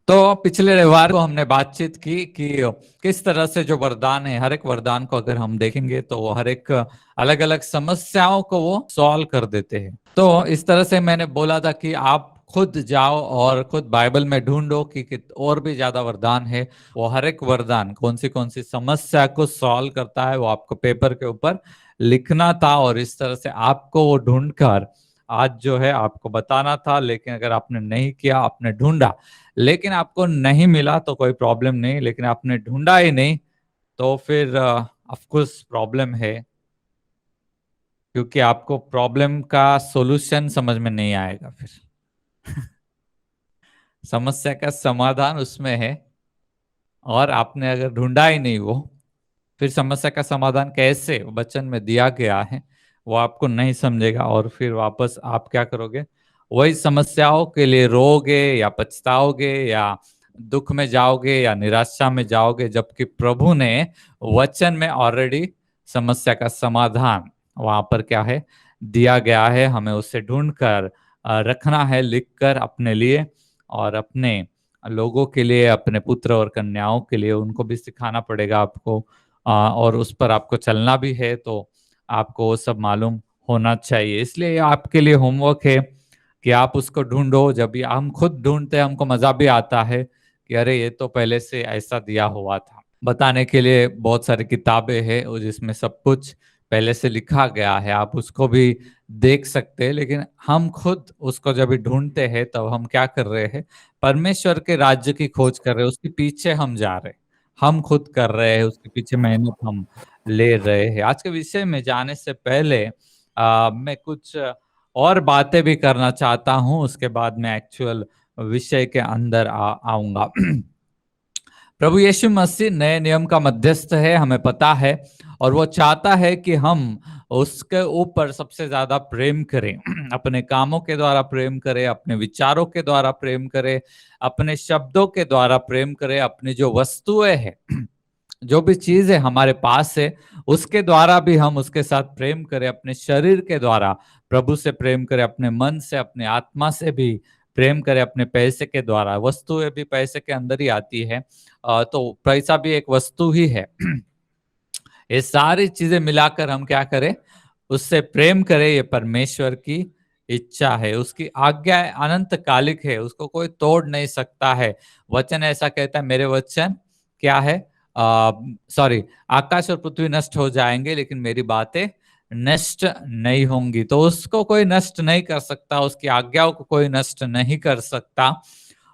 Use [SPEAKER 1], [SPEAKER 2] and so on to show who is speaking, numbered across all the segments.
[SPEAKER 1] तो पिछले रविवार को हमने बातचीत की कि किस तरह से जो वरदान है, हर एक वरदान को अगर हम देखेंगे तो वो हर एक अलग अलग समस्याओं को वो सॉल्व कर देते हैं। तो इस तरह से मैंने बोला था कि आप खुद जाओ और खुद बाइबल में ढूंढो कि और भी ज्यादा वरदान है। वो हर एक वरदान कौन सी समस्या को सॉल्व करता है वो आपको पेपर के ऊपर लिखना था, और इस तरह से आपको वो ढूंढकर आज जो है आपको बताना था। लेकिन अगर आपने नहीं किया, आपने ढूंढा लेकिन आपको नहीं मिला तो कोई प्रॉब्लम नहीं, लेकिन आपने ढूंढा ही नहीं तो फिर ऑफ कोर्स प्रॉब्लम है, क्योंकि आपको प्रॉब्लम का सॉल्यूशन समझ में नहीं आएगा फिर। समस्या का समाधान उसमें है, और आपने अगर ढूंढा ही नहीं वो, फिर समस्या का समाधान कैसे वचन में दिया गया है वो आपको नहीं समझेगा, और फिर वापस आप क्या करोगे, वही समस्याओं के लिए रोगे या पछताओगे या दुख में जाओगे या निराशा में जाओगे, जबकि प्रभु ने वचन में ऑलरेडी समस्या का समाधान वहां पर क्या है दिया गया है। हमें उसे ढूंढकर रखना है, लिखकर अपने लिए और अपने लोगों के लिए, अपने पुत्र और कन्याओं के लिए उनको भी सिखाना पड़ेगा आपको, और उस पर आपको चलना भी है, तो आपको वो सब मालूम होना चाहिए। इसलिए ये आपके लिए होमवर्क है कि आप उसको ढूंढो। जब भी हम खुद ढूंढते हैं हमको मजा भी आता है कि अरे ये तो पहले से ऐसा दिया हुआ था। बताने के लिए बहुत सारी किताबें हैं और जिसमें सब कुछ पहले से लिखा गया है, आप उसको भी देख सकते हैं। लेकिन हम खुद उसको जब भी ढूंढते हैं तब हम क्या कर रहे हैं, परमेश्वर के राज्य की खोज कर रहे हैं, उसके पीछे हम जा रहे हैं, हम खुद कर रहे हैं, उसके पीछे मेहनत हम ले रहे हैं। आज के विषय में जाने से पहले मैं कुछ और बातें भी करना चाहता हूं, उसके बाद मैं एक्चुअल विषय के अंदर आऊंगा। प्रभु यीशु मसीह नए नियम का मध्यस्थ है, हमें पता है, और वो चाहता है कि हम उसके ऊपर सबसे ज्यादा प्रेम करें। अपने कामों के द्वारा प्रेम करें, अपने विचारों के द्वारा प्रेम करें, अपने शब्दों के द्वारा प्रेम करें, अपनी जो वस्तुएं हैं, जो भी चीज है हमारे पास है, उसके द्वारा भी हम उसके साथ प्रेम करें। अपने शरीर के द्वारा प्रभु से प्रेम करें, अपने मन से, अपने आत्मा से भी प्रेम करें, अपने पैसे के द्वारा। वस्तुएं भी पैसे के अंदर ही आती है, तो पैसा भी एक वस्तु ही है। ये सारी चीजें मिलाकर हम क्या करें, उससे प्रेम करें। ये परमेश्वर की इच्छा है, उसकी आज्ञा अनंत कालिक है, उसको कोई तोड़ नहीं सकता है। वचन ऐसा कहता है, मेरे वचन क्या है, सॉरी, आकाश और पृथ्वी नष्ट हो जाएंगे लेकिन मेरी बातें नष्ट नहीं होंगी। तो उसको कोई नष्ट नहीं कर सकता, उसकी आज्ञाओं को कोई नष्ट नहीं कर सकता,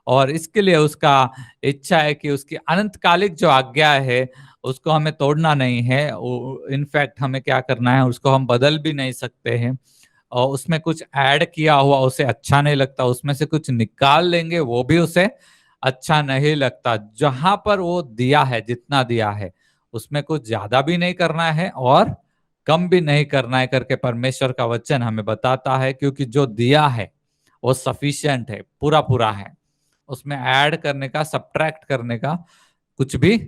[SPEAKER 1] और इसके लिए उसका इच्छा है कि उसकी अनंतकालिक जो आज्ञा है उसको हमें तोड़ना नहीं है। इनफैक्ट हमें क्या करना है, उसको हम बदल भी नहीं सकते हैं, और उसमें कुछ ऐड किया हुआ उसे अच्छा नहीं लगता, उसमें से कुछ निकाल लेंगे वो भी उसे अच्छा नहीं लगता। जहां पर वो दिया है, जितना दिया है उसमें कुछ ज्यादा भी नहीं करना है और कम भी नहीं करना है करके परमेश्वर का वचन हमें बताता है, क्योंकि जो दिया है वो सफिशिएंट है, पूरा पूरा है। उसमें ऐड करने का, सब्ट्रैक्ट करने का कुछ भी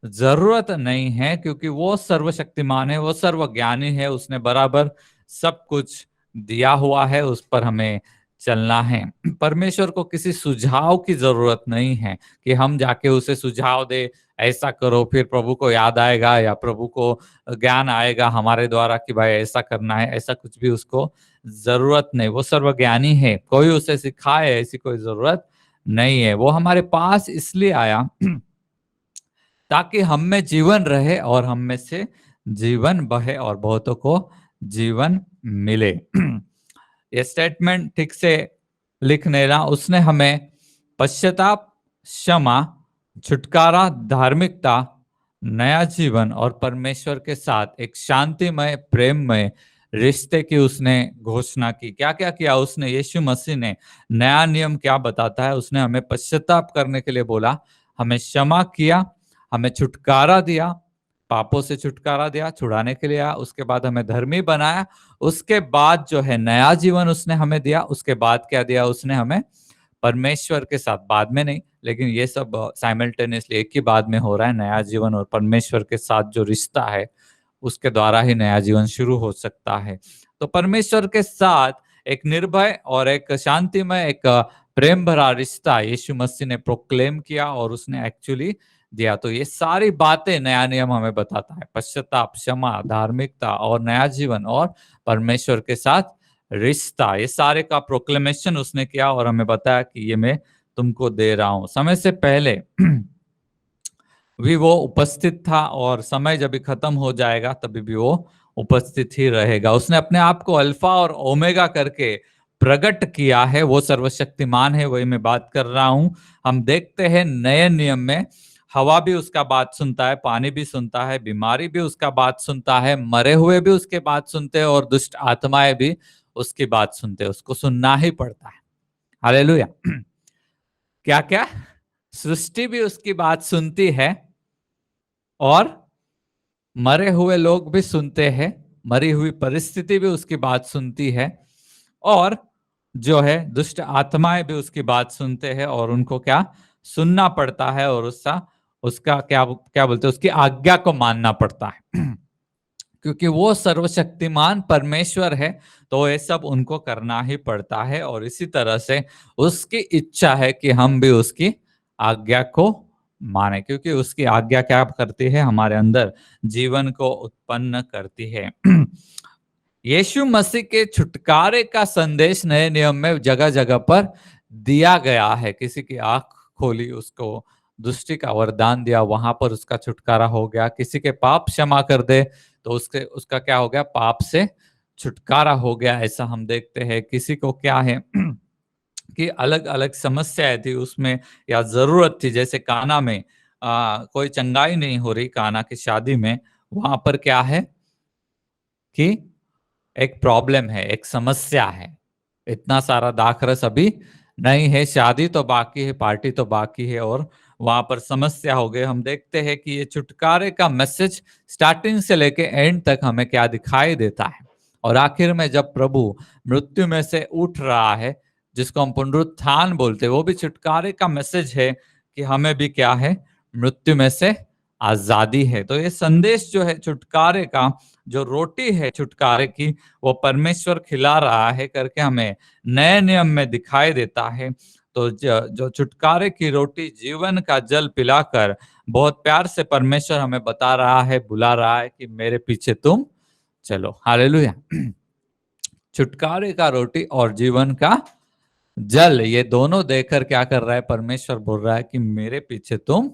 [SPEAKER 1] जरूरत नहीं है, क्योंकि वो सर्वशक्तिमान है, वो सर्वज्ञानी है, उसने बराबर सब कुछ दिया हुआ है, उस पर हमें चलना है। परमेश्वर को किसी सुझाव की जरूरत नहीं है कि हम जाके उसे सुझाव दे, ऐसा करो, फिर प्रभु को याद आएगा या प्रभु को ज्ञान आएगा हमारे द्वारा कि भाई ऐसा करना है। ऐसा कुछ भी उसको जरूरत नहीं, वो सर्वज्ञानी है, कोई उसे सिखाए ऐसी कोई जरूरत नहीं है। वो हमारे पास इसलिए आया ताकि हम में जीवन रहे और हम में से जीवन बहे और बहुतों को जीवन मिले। ये स्टेटमेंट ठीक से लिख नहीं रहा। उसने हमें पश्चाताप, क्षमा, छुटकारा, धार्मिकता, नया जीवन और परमेश्वर के साथ एक शांतिमय प्रेममय रिश्ते की उसने घोषणा की। क्या क्या किया उसने, यीशु मसीह ने नया नियम क्या बताता है, उसने हमें पश्चाताप करने के लिए बोला, हमें क्षमा किया, हमें छुटकारा दिया, पापों से छुटकारा दिया, छुड़ाने के लिए आया, उसके बाद हमें धर्मी बनाया, उसके बाद जो है नया जीवन उसने हमें दिया, उसके बाद क्या दिया उसने हमें, परमेश्वर के साथ, बाद में नहीं, लेकिन ये सब साइमल्टेनियसली एक ही बाद में हो रहा है। नया जीवन और परमेश्वर के साथ जो रिश्ता है उसके द्वारा ही नया जीवन शुरू हो सकता है। तो परमेश्वर के साथ एक निर्भय और एक शांतिमय, एक प्रेम भरा रिश्ता यीशु मसीह ने प्रोक्लेम किया और उसने एक्चुअली दिया। तो ये सारी बातें नया नियम हमें बताता है, पश्चाताप, क्षमा, धार्मिकता और नया जीवन और परमेश्वर के साथ रिश्ता, ये सारे का प्रोक्लेमेशन उसने किया और हमें बताया कि ये मैं तुमको दे रहा हूं। समय से पहले भी वो उपस्थित था और समय जब भी खत्म हो जाएगा तभी भी वो उपस्थित ही रहेगा। उसने अपने आप को अल्फा और ओमेगा करके प्रकट किया है, वो सर्वशक्तिमान है, वही मैं बात कर रहा हूं। हम देखते हैं नए नियम में हवा भी उसका बात सुनता है, पानी भी सुनता है, बीमारी भी उसका बात सुनता है, मरे हुए भी उसके बात सुनते हैं और दुष्ट आत्माएं भी उसकी बात सुनते हैं। उसको सुनना ही पड़ता है। हालेलुया। क्या क्या? सृष्टि भी उसकी बात सुनती है और मरे हुए लोग भी सुनते हैं, मरी हुई परिस्थिति भी उसकी बात सुनती है और जो है दुष्ट आत्माएं भी उसकी बात सुनते हैं और उनको क्या सुनना पड़ता है और उसका उसका क्या क्या बोलते हैं, उसकी आज्ञा को मानना पड़ता है। क्योंकि वो सर्वशक्तिमान परमेश्वर है तो ये सब उनको करना ही पड़ता है और इसी तरह से उसकी इच्छा है कि हम भी उसकी आज्ञा को माने, क्योंकि उसकी आज्ञा क्या करती है, हमारे अंदर जीवन को उत्पन्न करती है। यीशु मसीह के छुटकारे का संदेश नए नियम में जगह जगह पर दिया गया है। किसी की आंख खोली, उसको दृष्टि का वरदान दिया, वहां पर उसका छुटकारा हो गया। किसी के पाप क्षमा कर दे तो उसका क्या हो गया, पाप से छुटकारा हो गया, ऐसा हम देखते हैं। किसी को क्या है कि अलग अलग समस्याएं थी उसमें या जरूरत थी, जैसे काना में कोई चंगाई नहीं हो रही, काना की शादी में, वहां पर क्या है कि एक प्रॉब्लम है, एक समस्या है, इतना सारा दाखरस अभी नहीं है, शादी तो बाकी है, पार्टी तो बाकी है और वहां पर समस्या हो गई। हम देखते हैं कि ये छुटकारे का मैसेज स्टार्टिंग से लेके एंड तक हमें क्या दिखाई देता है और आखिर में जब प्रभु मृत्यु में से उठ रहा है, जिसको हम पुनरुत्थान बोलते हैं, वो भी छुटकारे का मैसेज है कि हमें भी क्या है, मृत्यु में से आजादी है। तो ये संदेश जो है छुटकारे का, जो रोटी है छुटकारे की, वो परमेश्वर खिला रहा है करके हमें नए नियम में दिखाई देता है। तो जो छुटकारे की रोटी जीवन का जल पिलाकर बहुत प्यार से परमेश्वर हमें बता रहा है, बुला रहा है कि मेरे पीछे तुम चलो। हालेलुया। छुटकारे का रोटी और जीवन का जल, ये दोनों देकर क्या कर रहा है, परमेश्वर बोल रहा है कि मेरे पीछे तुम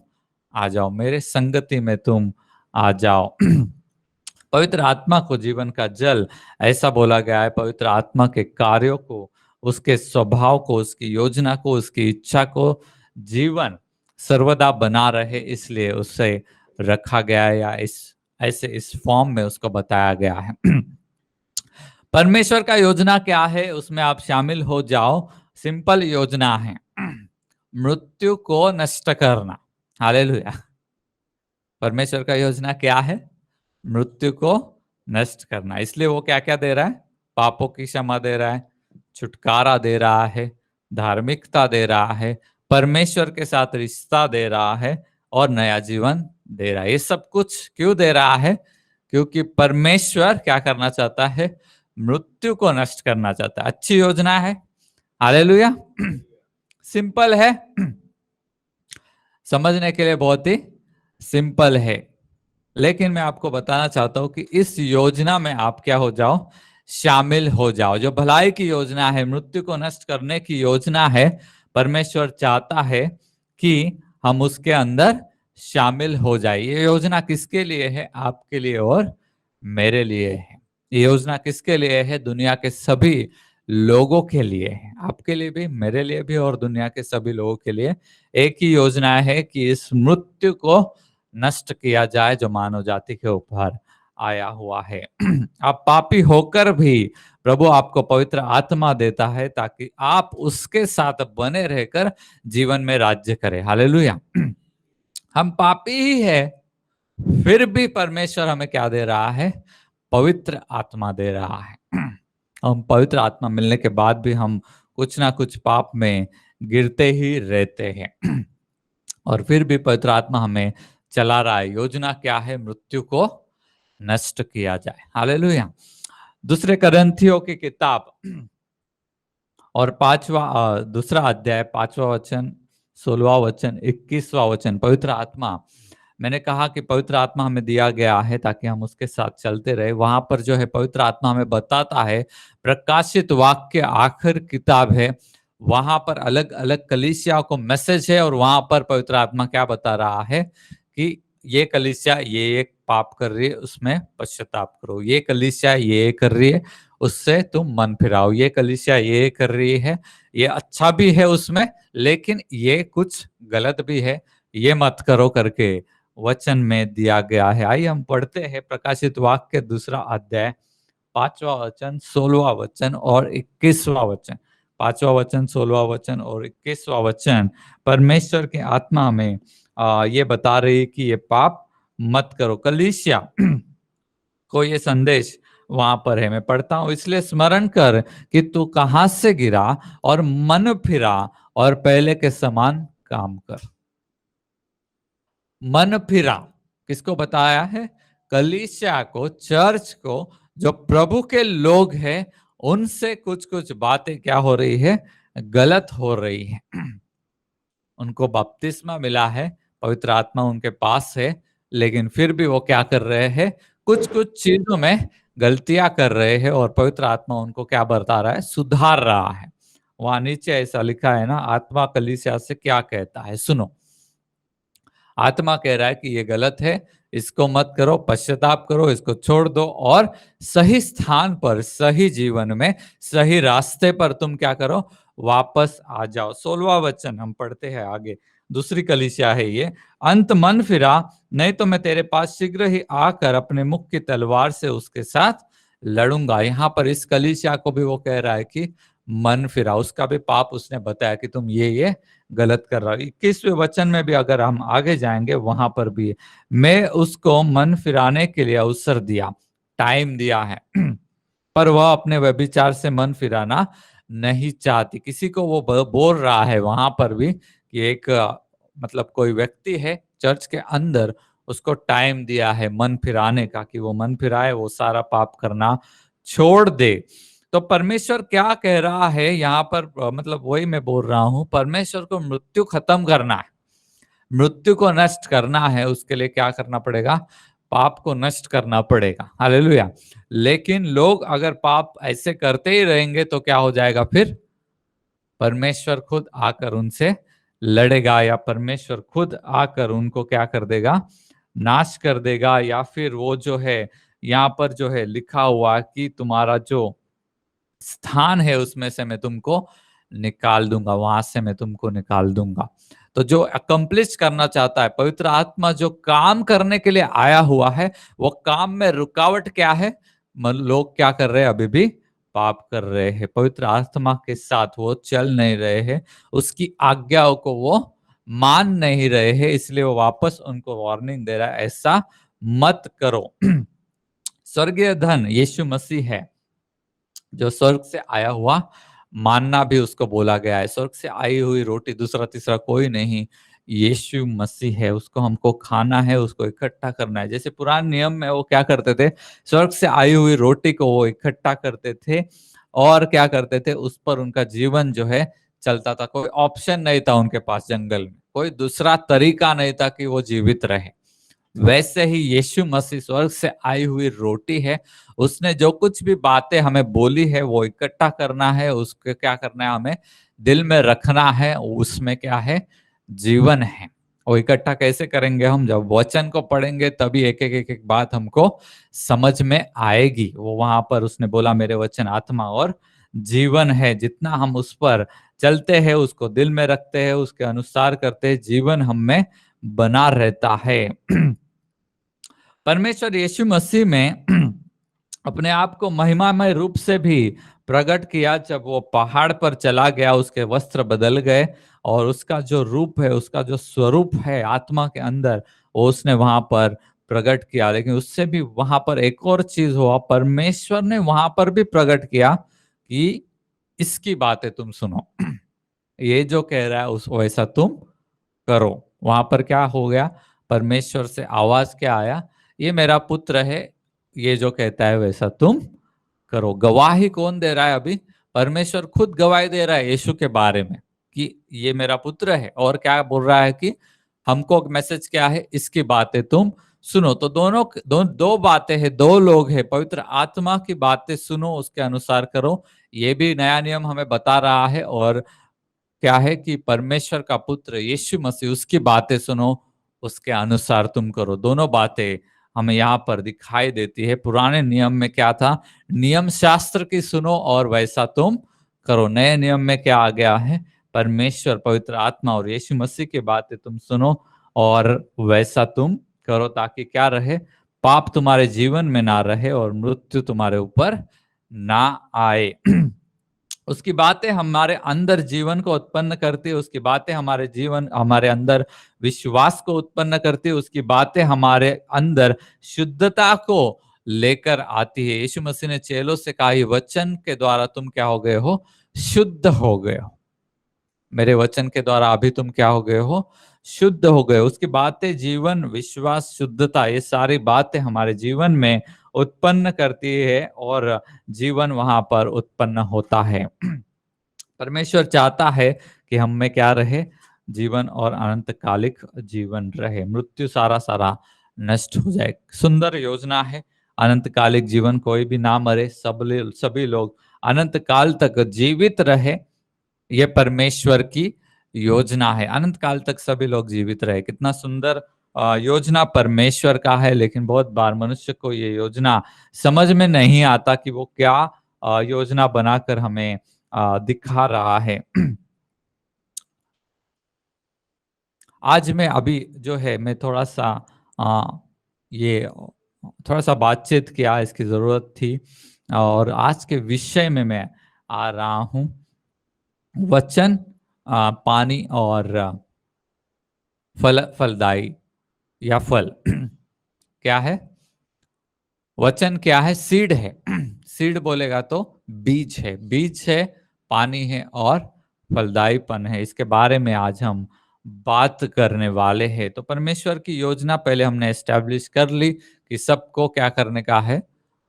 [SPEAKER 1] आ जाओ, मेरे संगति में तुम आ जाओ। पवित्र आत्मा को जीवन का जल ऐसा बोला गया है, पवित्र आत्मा के कार्यों को, उसके स्वभाव को, उसकी योजना को, उसकी इच्छा को जीवन सर्वदा बना रहे, इसलिए उससे रखा गया है या इस फॉर्म में उसको बताया गया है। परमेश्वर का योजना क्या है, उसमें आप शामिल हो जाओ। सिंपल योजना है, मृत्यु को नष्ट करना। हालेलुया। परमेश्वर का योजना क्या है, मृत्यु को नष्ट करना। इसलिए वो क्या क्या दे रहा है, पापों की क्षमा दे रहा है, छुटकारा दे रहा है, धार्मिकता दे रहा है, परमेश्वर के साथ रिश्ता दे रहा है और नया जीवन दे रहा है। ये सब कुछ क्यों दे रहा है, क्योंकि परमेश्वर क्या करना चाहता है, मृत्यु को नष्ट करना चाहता है। अच्छी योजना है। हालेलुया। सिंपल है, समझने के लिए बहुत ही सिंपल है, लेकिन मैं आपको बताना चाहता हूं कि इस योजना में आप क्या हो जाओ, शामिल हो जाओ। जो भलाई की योजना है, मृत्यु को नष्ट करने की योजना है, परमेश्वर चाहता है कि हम उसके अंदर शामिल हो जाए। ये योजना किसके लिए है, आपके लिए और मेरे लिए है। ये योजना किसके लिए है, दुनिया के सभी लोगों के लिए है, आपके लिए भी, मेरे लिए भी और दुनिया के सभी लोगों के लिए। एक ही योजना है कि इस मृत्यु को नष्ट किया जाए जो मानव जाति के ऊपर आया हुआ है। आप पापी होकर भी प्रभु आपको पवित्र आत्मा देता है ताकि आप उसके साथ बने रहकर जीवन में राज्य करें। हालेलुया। हम पापी ही है, फिर भी परमेश्वर हमें क्या दे रहा है, पवित्र आत्मा दे रहा है। हम पवित्र आत्मा मिलने के बाद भी हम कुछ ना कुछ पाप में गिरते ही रहते हैं और फिर भी पवित्र आत्मा हमें चला रहा है। योजना क्या है, मृत्यु को नष्ट किया जाए। हालेलुया। दूसरे करंथियों की किताब और दूसरा अध्याय 5वां वचन, 16वां वचन, 21वां वचन, पवित्र आत्मा, मैंने कहा कि पवित्र आत्मा हमें दिया गया है ताकि हम उसके साथ चलते रहे। वहां पर जो है पवित्र आत्मा हमें बताता है, प्रकाशित वाक्य आखिर किताब है, वहां पर अलग अलग कलीसिया को मैसेज है, और वहां पर पवित्र आत्मा क्या बता रहा है कि ये कलीसिया ये एक पाप कर रही है, उसमें पश्चाताप करो। ये कलीसिया ये कर रही है, उससे तुम मन फिराओ। ये कलीसिया ये कर रही है, ये अच्छा भी है उसमें, लेकिन ये कुछ गलत भी है, ये मत करो करके वचन में दिया गया है। आइए हम पढ़ते हैं प्रकाशित वाक्य दूसरा अध्याय 5वां वचन, 16वां वचन और 21वां वचन। 5वां वचन, 16वां वचन और 21वां वचन परमेश्वर की आत्मा में ये बता रही कि ये पाप मत करो। कलीसिया को ये संदेश वहां पर है, मैं पढ़ता हूं। इसलिए स्मरण कर कि तू कहां से गिरा और मन फिरा और पहले के समान काम कर। मन फिरा किसको बताया है? कलीसिया को, चर्च को, जो प्रभु के लोग हैं, उनसे कुछ कुछ बातें क्या हो रही है? गलत हो रही है। उनको बपतिस्मा मिला है, पवित्र आत्मा उनके पास है, लेकिन फिर भी वो क्या कर रहे हैं? कुछ कुछ चीजों में गलतियां कर रहे हैं, और पवित्र आत्मा उनको क्या बता रहा है? सुधार रहा है। वहां नीचे ऐसा लिखा है ना, आत्मा कलीसिया से क्या कहता है, सुनो। आत्मा कह रहा है कि ये गलत है, इसको मत करो, पश्चाताप करो, इसको छोड़ दो, और सही स्थान पर, सही जीवन में, सही रास्ते पर तुम क्या करो? वापस आ जाओ। 16वां वचन हम पढ़ते हैं आगे। दूसरी कलीसिया है ये। अंत मन फिरा, नहीं तो मैं तेरे पास शीघ्र ही आकर अपने मुख की तलवार से उसके साथ लड़ूंगा। यहाँ पर इस कलीसिया को भी वो कह रहा है कि मन फिरा, उसका भी पाप उसने बताया कि तुम ये गलत कर रहा हो। 21वें वचन में भी अगर हम आगे जाएंगे, वहां पर भी मैं उसको मन फिराने के लिए अवसर दिया, टाइम दिया है, पर वह अपने व्यभिचार से मन फिराना नहीं चाहती। किसी को वो बोल रहा है वहां पर भी कि एक मतलब कोई व्यक्ति है चर्च के अंदर, उसको टाइम दिया है मन फिराने का, कि वो मन फिराए, वो सारा पाप करना छोड़ दे। तो परमेश्वर क्या कह रहा है यहाँ पर? मतलब वही मैं बोल रहा हूं, परमेश्वर को मृत्यु खत्म करना है, मृत्यु को नष्ट करना है, उसके लिए क्या करना पड़ेगा? पाप को नष्ट करना पड़ेगा। हालेलुया। लेकिन लोग अगर पाप ऐसे करते ही रहेंगे तो क्या हो जाएगा फिर? परमेश्वर खुद आकर उनसे लड़ेगा, या परमेश्वर खुद आकर उनको क्या कर देगा? नाश कर देगा। या फिर वो जो है, यहाँ पर जो है लिखा हुआ कि तुम्हारा जो स्थान है उसमें से मैं तुमको निकाल दूंगा, वहां से मैं तुमको निकाल दूंगा। तो जो अकम्प्लिश करना चाहता है, पवित्र आत्मा जो काम करने के लिए आया हुआ है, वो काम में रुकावट क्या है? लोग क्या कर रहे हैं? अभी भी पाप कर रहे हैं, पवित्र आत्मा के साथ वो चल नहीं रहे हैं, उसकी आज्ञाओं को वो मान नहीं रहे हैं। इसलिए वो वापस उनको वार्निंग दे रहा है, ऐसा मत करो। स्वर्गीय धन यीशु मसीह है, जो स्वर्ग से आया हुआ मानना भी उसको बोला गया है। स्वर्ग से आई हुई रोटी दूसरा तीसरा कोई नहीं, यीशु मसीह है। उसको हमको खाना है, उसको इकट्ठा करना है। जैसे पुराने नियम में वो क्या करते थे? स्वर्ग से आई हुई रोटी को वो इकट्ठा करते थे, और क्या करते थे? उस पर उनका जीवन जो है चलता था। कोई ऑप्शन नहीं था उनके पास, जंगल में कोई दूसरा तरीका नहीं था कि वो जीवित रहे। वैसे ही यीशु मसीह स्वर्ग से आई हुई रोटी है। उसने जो कुछ भी बातें हमें बोली है वो इकट्ठा करना है, उसको क्या करना है? हमें दिल में रखना है। उसमें क्या है? जीवन है। वो इकट्ठा कैसे करेंगे? हम जब वचन को पढ़ेंगे तभी एक एक बात हमको समझ में आएगी। वो वहां पर उसने बोला मेरे वचन आत्मा और जीवन है। जितना हम उस पर चलते हैं, उसको दिल में रखते हैं, उसके अनुसार करते हैं, जीवन हम में बना रहता है। परमेश्वर यीशु मसीह में अपने आप को महिमामय रूप से भी प्रकट किया। जब वो पहाड़ पर चला गया, उसके वस्त्र बदल गए, और उसका जो रूप है, उसका जो स्वरूप है आत्मा के अंदर, वो उसने वहां पर प्रकट किया। लेकिन उससे भी वहां पर एक और चीज हुआ, परमेश्वर ने वहां पर भी प्रकट किया कि इसकी बातें तुम सुनो। ये जो कह रहा है उस वैसा तुम करो। वहां पर क्या हो गया? परमेश्वर से आवाज क्या आया? ये मेरा पुत्र है, ये जो कहता है वैसा तुम करो। गवाही कौन दे रहा है अभी? परमेश्वर खुद गवाही दे रहा है यीशु के बारे में कि ये मेरा पुत्र है, और क्या बोल रहा है कि हमको मैसेज क्या है, इसकी बातें तुम सुनो। तो दो बातें हैं, दो लोग हैं, पवित्र आत्मा की बातें सुनो, उसके अनुसार करो। ये भी नया नियम हमें बता रहा है। और क्या है कि परमेश्वर का पुत्र यीशु मसीह, उसकी बातें सुनो, उसके अनुसार तुम करो। दोनों बातें हमें यहाँ पर दिखाई देती है। पुराने नियम में क्या था, नियम शास्त्र की सुनो और वैसा तुम करो। नए नियम में क्या आ गया है, परमेश्वर, पवित्र आत्मा और यीशु मसीह की बातें तुम सुनो और वैसा तुम करो, ताकि क्या रहे, पाप तुम्हारे जीवन में ना रहे और मृत्यु तुम्हारे ऊपर ना आए। उसकी बातें हमारे अंदर जीवन को उत्पन्न करती है, उसकी बातें हमारे अंदर विश्वास को उत्पन्न करती है, उसकी बातें हमारे अंदर शुद्धता को लेकर आती है। यीशु मसीह ने चेलों से कहा, वचन के द्वारा तुम क्या हो गए हो, शुद्ध हो गए हो। मेरे वचन के द्वारा अभी तुम क्या हो गए हो, शुद्ध हो गए। उसकी बातें जीवन, विश्वास, शुद्धता, ये सारी बातें हमारे जीवन में उत्पन्न करती है और जीवन वहां पर उत्पन्न होता है। परमेश्वर चाहता है कि हम में क्या रहे, जीवन और अनंतकालिक जीवन रहे, मृत्यु सारा सारा नष्ट हो जाए। सुंदर योजना है, अनंतकालिक जीवन, कोई भी ना मरे, सभी लोग अनंत काल तक जीवित रहे। ये परमेश्वर की योजना है, अनंत काल तक सभी लोग जीवित रहे। कितना सुंदर योजना परमेश्वर का है। लेकिन बहुत बार मनुष्य को ये योजना समझ में नहीं आता कि वो क्या योजना बनाकर हमें दिखा रहा है। आज मैं अभी जो है, मैं थोड़ा सा ये थोड़ा सा बातचीत किया, इसकी जरूरत थी। और आज के विषय में मैं आ रहा हूं, वचन, पानी और फलदायी या फल। क्या है वचन, क्या है, सीड है। सीड बोलेगा तो बीज है, बीज है, पानी है और फलदायीपन है। इसके बारे में आज हम बात करने वाले हैं। तो परमेश्वर की योजना पहले हमने एस्टैब्लिश कर ली कि सबको क्या करने का है,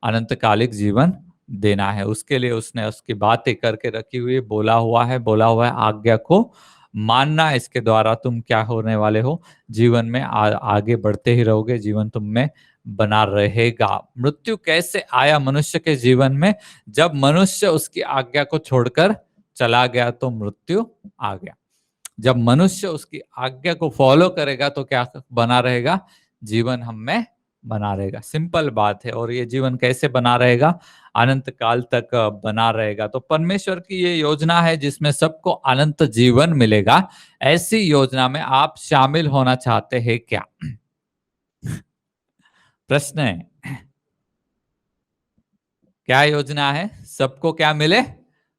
[SPEAKER 1] अनंतकालिक जीवन देना है। उसके लिए उसने उसकी बातें करके रखी हुई, बोला हुआ है आज्ञा को मानना। इसके द्वारा तुम क्या होने वाले हो, जीवन में आगे बढ़ते ही रहोगे, जीवन तुम में बना रहेगा। मृत्यु कैसे आया मनुष्य के जीवन में, जब मनुष्य उसकी आज्ञा को छोड़कर चला गया तो मृत्यु आ गया। जब मनुष्य उसकी आज्ञा को फॉलो करेगा तो क्या बना रहेगा, जीवन हम में बना रहेगा। सिंपल बात है। और ये जीवन कैसे बना रहेगा, अनंत काल तक बना रहेगा। तो परमेश्वर की ये योजना है जिसमें सबको अनंत जीवन मिलेगा। ऐसी योजना में आप शामिल होना चाहते हैं क्या? प्रश्न है, क्या योजना है, सबको क्या मिले,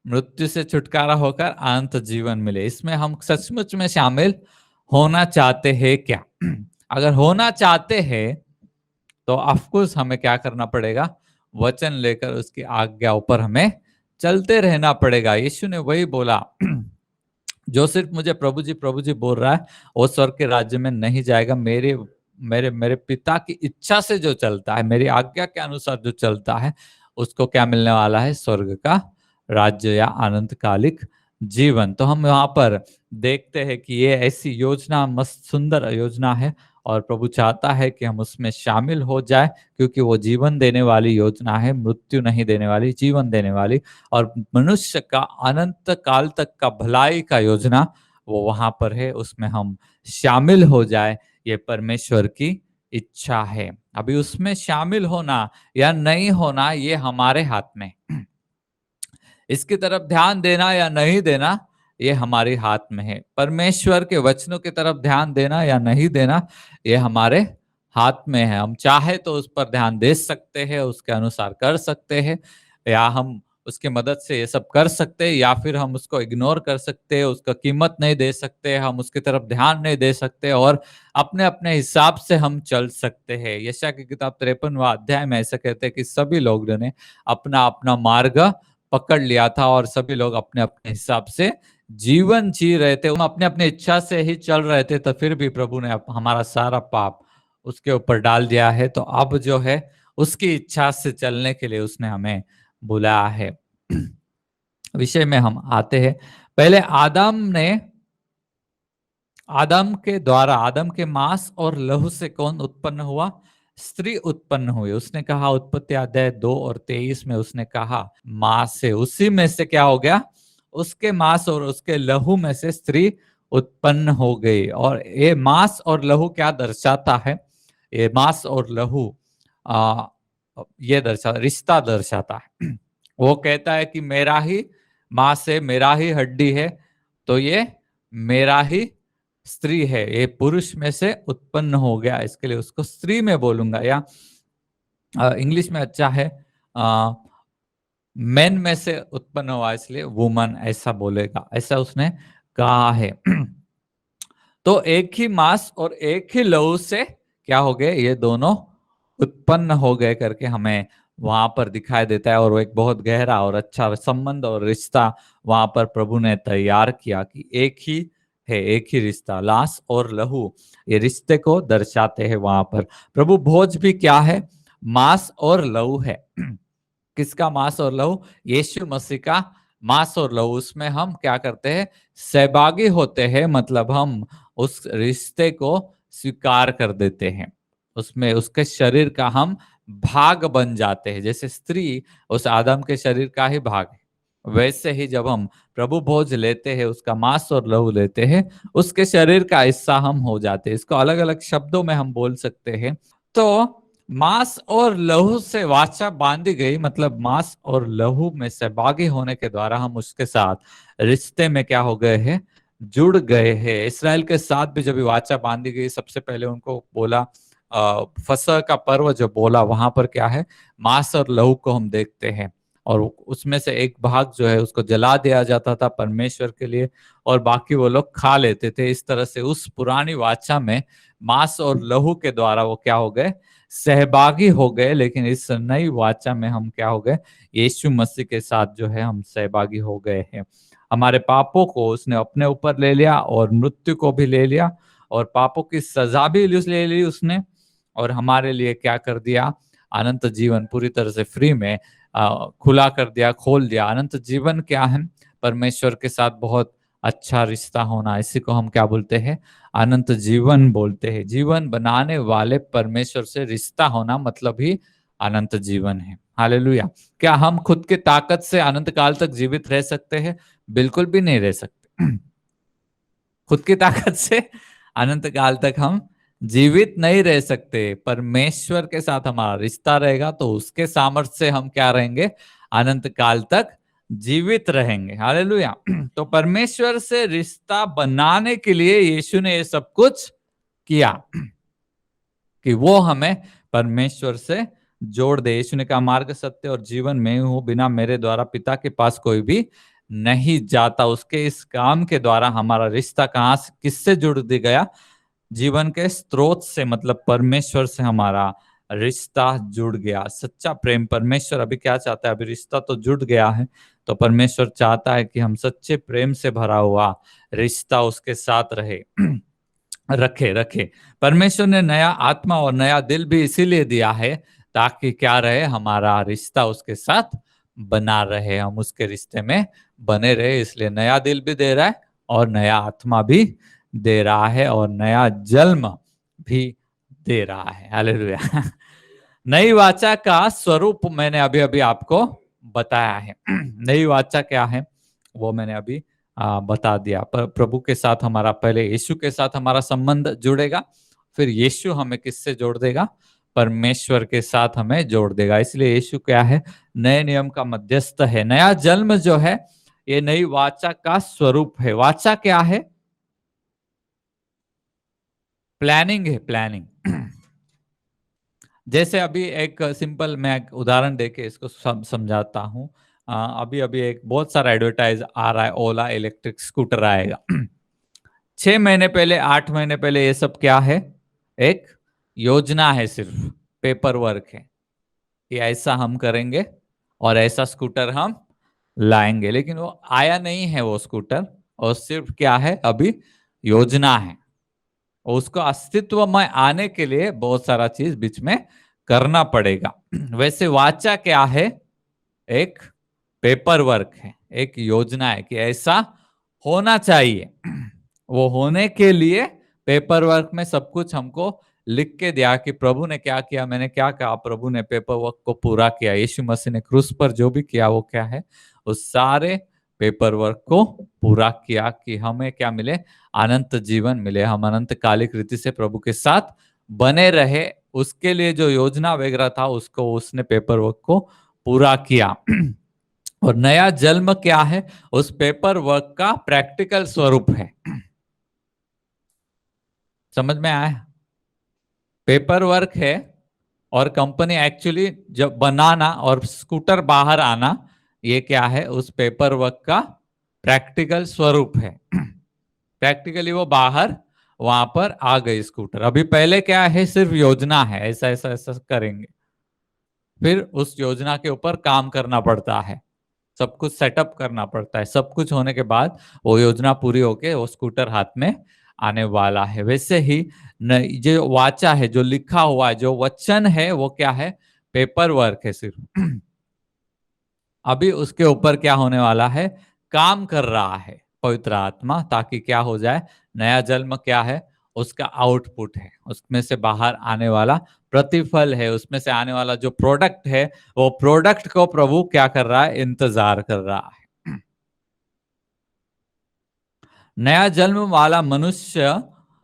[SPEAKER 1] मृत्यु से छुटकारा होकर अनंत जीवन मिले। इसमें हम सचमुच में शामिल होना चाहते हैं क्या? अगर होना चाहते हैं तो ऑफकोर्स हमें क्या करना पड़ेगा, वचन लेकर उसकी आज्ञाओं पर हमें चलते रहना पड़ेगा। यीशु ने वही बोला, जो सिर्फ मुझे प्रभु जी बोल रहा है वो स्वर्ग के राज्य में नहीं जाएगा। मेरे मेरे मेरे पिता की इच्छा से जो चलता है, मेरी आज्ञा के अनुसार जो चलता है, उसको क्या मिलने वाला है, स्वर्ग का राज्य या अनंतकालिक जीवन। तो हम यहाँ पर देखते हैं कि ये ऐसी योजना, मस्त सुंदर योजना है और प्रभु चाहता है कि हम उसमें शामिल हो जाए, क्योंकि वो जीवन देने वाली योजना है, मृत्यु नहीं देने वाली, जीवन देने वाली। और मनुष्य का अनंत काल तक का भलाई का योजना वो वहां पर है, उसमें हम शामिल हो जाए, ये परमेश्वर की इच्छा है। अभी उसमें शामिल होना या नहीं होना ये हमारे हाथ में, इसकी तरफ ध्यान देना या नहीं देना ये हमारे हाथ में है। परमेश्वर के वचनों की तरफ ध्यान देना या नहीं देना ये हमारे हाथ में है। हम चाहे तो उस पर ध्यान दे सकते हैं, उसके अनुसार कर सकते हैं, या हम उसकी मदद से ये सब कर सकते हैं, या फिर हम उसको इग्नोर कर सकते हैं, उसका कीमत नहीं दे सकते, हम उसकी तरफ ध्यान नहीं दे सकते और अपने अपने हिसाब से हम चल सकते हैं। यशायाह की किताब 53वां अध्याय में ऐसा कहते हैं कि सभी लोगों ने अपना अपना मार्ग पकड़ लिया था और सभी लोग अपने अपने हिसाब से जीवन जी रहे थे, हम अपने अपने इच्छा से ही चल रहे थे। तो फिर भी प्रभु ने हमारा सारा पाप उसके ऊपर डाल दिया है। तो अब जो है उसकी इच्छा से चलने के लिए उसने हमें बुलाया है। विषय में हम आते हैं। पहले आदम के द्वारा, आदम के मांस और लहू से कौन उत्पन्न हुआ? स्त्री उत्पन्न हुई। उसने कहा उत्पत्ति अध्याय 2 और 23 में, उसने कहा मांस से, उसी में से क्या हो गया? उसके मांस और उसके लहू में से स्त्री उत्पन्न हो गई। और ये मांस और लहू क्या दर्शाता है? ये मांस और लहू आ, ये रिश्ता दर्शाता है। वो कहता है कि मेरा ही मांस है, मेरा ही हड्डी है, तो ये मेरा ही स्त्री है, ये पुरुष में से उत्पन्न हो गया, इसके लिए उसको स्त्री में बोलूंगा। या इंग्लिश में अच्छा है, मेन में से उत्पन्न हुआ, इसलिए वुमन ऐसा बोलेगा, ऐसा उसने कहा है। तो एक ही मांस और एक ही लहू से क्या हो गए? ये दोनों उत्पन्न हो गए करके हमें वहां पर दिखाई देता है। और वो एक बहुत गहरा और अच्छा संबंध और रिश्ता वहां पर प्रभु ने तैयार किया कि एक ही है, एक ही रिश्ता, लाश और लहू, ये रिश्ते को दर्शाते हैं वहां पर। प्रभु भोज भी क्या है? मांस और लहू है। किसका मांस और लहू? यीशु मसीह का मांस और लहू। उसमें हम क्या करते हैं? सहभागी होते हैं, मतलब हम उस रिश्ते को स्वीकार कर देते हैं, उसमें उसके शरीर का हम भाग बन जाते हैं। जैसे स्त्री उस आदम के शरीर का ही भाग है, वैसे ही जब हम प्रभु भोज लेते हैं, उसका मांस और लहू लेते हैं, उसके शरीर का हिस्सा हम हो जाते हैं। इसको अलग अलग शब्दों में हम बोल सकते हैं। तो मांस और लहू से वाचा बांधी गई, मतलब मांस और लहू में सहभागी होने के द्वारा हम उसके साथ रिश्ते में क्या हो गए हैं? जुड़ गए हैं। इसराइल के साथ भी जब वाचा बांधी गई, सबसे पहले उनको बोला, फसह का पर्व जो बोला, वहां पर क्या है? मांस और लहू को हम देखते हैं, और उसमें से एक भाग जो है उसको जला दिया जाता था परमेश्वर के लिए, और बाकी वो लोग खा लेते थे। इस तरह से उस पुरानी वाचा में मांस और लहू के द्वारा वो क्या हो गए? सहभागी हो गए। लेकिन इस नई वाचा में हम क्या हो गए? यीशु मसीह के साथ जो है हम सहभागी हो गए हैं। हमारे पापों को उसने अपने ऊपर ले लिया, और मृत्यु को भी ले लिया, और पापों की सजा भी ले ली उसने, और हमारे लिए क्या कर दिया? अनंत जीवन पूरी तरह से फ्री में खुला कर दिया, खोल दिया। अनंत जीवन क्या है? परमेश्वर के साथ बहुत अच्छा रिश्ता होना, इसी को हम क्या बोलते हैं? अनंत जीवन बोलते हैं। जीवन बनाने वाले परमेश्वर से रिश्ता होना मतलब ही अनंत जीवन है। हालेलुया। क्या हम खुद की ताकत से अनंत काल तक जीवित रह सकते हैं? बिल्कुल भी नहीं रह सकते। खुद की ताकत से अनंत काल तक हम जीवित नहीं रह सकते। परमेश्वर के साथ हमारा रिश्ता रहेगा तो उसके सामर्थ्य से हम क्या रहेंगे? अनंत काल तक जीवित रहेंगे। हालेलुया। तो परमेश्वर से रिश्ता बनाने के लिए यीशु ने ये सब कुछ किया कि वो हमें परमेश्वर से जोड़ दे। यीशु ने कहा मार्ग, सत्य और जीवन में हूं, बिना मेरे द्वारा पिता के पास कोई भी नहीं जाता। उसके इस काम के द्वारा हमारा रिश्ता कहां से, किससे जुड़ दी गया? जीवन के स्रोत से, मतलब परमेश्वर से हमारा रिश्ता जुड़ गया। सच्चा प्रेम, परमेश्वर अभी क्या चाहता है? अभी रिश्ता तो जुड़ गया है, तो परमेश्वर चाहता है कि हम सच्चे प्रेम से भरा हुआ रिश्ता उसके साथ रहे। रखे रखे। परमेश्वर ने नया आत्मा और नया दिल भी इसीलिए दिया है ताकि क्या रहे? हमारा रिश्ता उसके साथ बना रहे, हम उसके रिश्ते में बने रहे। इसलिए नया दिल भी दे रहा है, और नया आत्मा भी दे रहा है, और नया जन्म भी दे रहा है। हालेलुया। नई वाचा का स्वरूप मैंने अभी अभी आपको बताया है। नई वाचा क्या है वो मैंने अभी बता दिया। पर प्रभु के साथ हमारा, पहले यीशु के साथ हमारा संबंध जुड़ेगा, फिर यीशु हमें किससे जोड़ देगा? परमेश्वर के साथ हमें जोड़ देगा। इसलिए यीशु क्या है? नए नियम का मध्यस्थ है। नया जन्म जो है ये नई वाचा का स्वरूप है। वाचा क्या है? प्लानिंग है, प्लानिंग। जैसे अभी एक सिंपल मैं एक उदाहरण देके इसको समझाता हूँ। अभी अभी एक बहुत सारा एडवर्टाइज आ रहा है, ओला इलेक्ट्रिक स्कूटर आएगा। 6 महीने पहले, 8 महीने पहले, ये सब क्या है? एक योजना है, सिर्फ पेपर वर्क है कि ऐसा हम करेंगे और ऐसा स्कूटर हम लाएंगे। लेकिन वो आया नहीं है वो स्कूटर, और सिर्फ क्या है? अभी योजना है। और उसको अस्तित्व में आने के लिए बहुत सारा चीज बीच में करना पड़ेगा। वैसे वाचा क्या है? एक पेपर वर्क है, एक योजना है कि ऐसा होना चाहिए। वो होने के लिए पेपर वर्क में सब कुछ हमको लिख के दिया कि प्रभु ने क्या किया, मैंने क्या कहा, प्रभु ने पेपर वर्क को पूरा किया। यीशु मसीह ने क्रूस पर जो भी किया वो क्या है, उस सारे पेपर वर्क को पूरा किया कि हमें क्या मिले, अनंत जीवन मिले, हम अनंत कालिक रीति से प्रभु के साथ बने रहे। उसके लिए जो योजना वगैरह था उसको उसने पेपर वर्क को पूरा किया। और नया जन्म क्या है, उस पेपर वर्क का प्रैक्टिकल स्वरूप है। समझ में आया? पेपर वर्क है और कंपनी एक्चुअली जब बनाना और स्कूटर बाहर आना, ये क्या है, उस पेपर वर्क का प्रैक्टिकल स्वरूप है। प्रैक्टिकली वो बाहर वहां पर आ गई स्कूटर। अभी पहले क्या है, सिर्फ योजना है, ऐसा ऐसा ऐसा करेंगे, फिर उस योजना के ऊपर काम करना पड़ता है, सब कुछ सेटअप करना पड़ता है। सब कुछ होने के बाद वो योजना पूरी होके वो स्कूटर हाथ में आने वाला है। वैसे ही जो वाचा है, जो लिखा हुआ है, जो वचन है, वो क्या है, पेपर वर्क है सिर्फ। अभी उसके ऊपर क्या होने वाला है, काम कर रहा है पवित्र आत्मा, ताकि क्या हो जाए, नया जन्म क्या है, उसका आउटपुट है, उसमें से बाहर आने वाला प्रतिफल है, उसमें से आने वाला जो प्रोडक्ट है, वो प्रोडक्ट को प्रभु क्या कर रहा है, इंतजार कर रहा है। नया जन्म वाला मनुष्य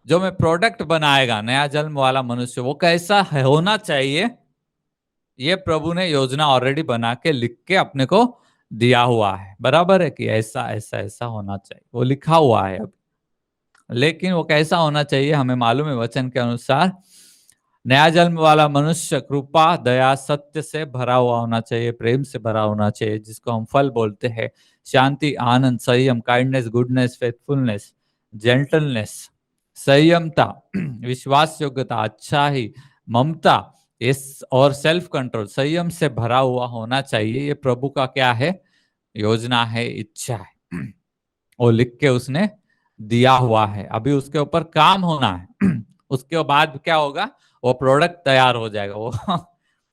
[SPEAKER 1] जो मैं प्रोडक्ट बनाएगा, नया जन्म वाला मनुष्य वो कैसा होना चाहिए, ये प्रभु ने योजना ऑलरेडी बना के लिख के अपने को दिया हुआ है। बराबर है कि ऐसा ऐसा ऐसा होना चाहिए, वो लिखा हुआ है। अब लेकिन वो कैसा होना चाहिए, हमें मालूम है वचन के अनुसार, नया जन्म वाला मनुष्य कृपा दया सत्य से भरा हुआ होना चाहिए, प्रेम से भरा होना चाहिए, जिसको हम फल बोलते हैं, शांति, आनंद, संयम, काइंडनेस, गुडनेस, फेथफुलनेस, जेंटलनेस, संयमता, विश्वास योग्यता, अच्छाई, ममता, इस और सेल्फ कंट्रोल, संयम से भरा हुआ होना चाहिए। ये प्रभु का क्या है, योजना है, इच्छा है, वो लिख के उसने दिया हुआ है। अभी उसके ऊपर काम होना है। उसके बाद क्या होगा, वो प्रोडक्ट तैयार हो जाएगा, वो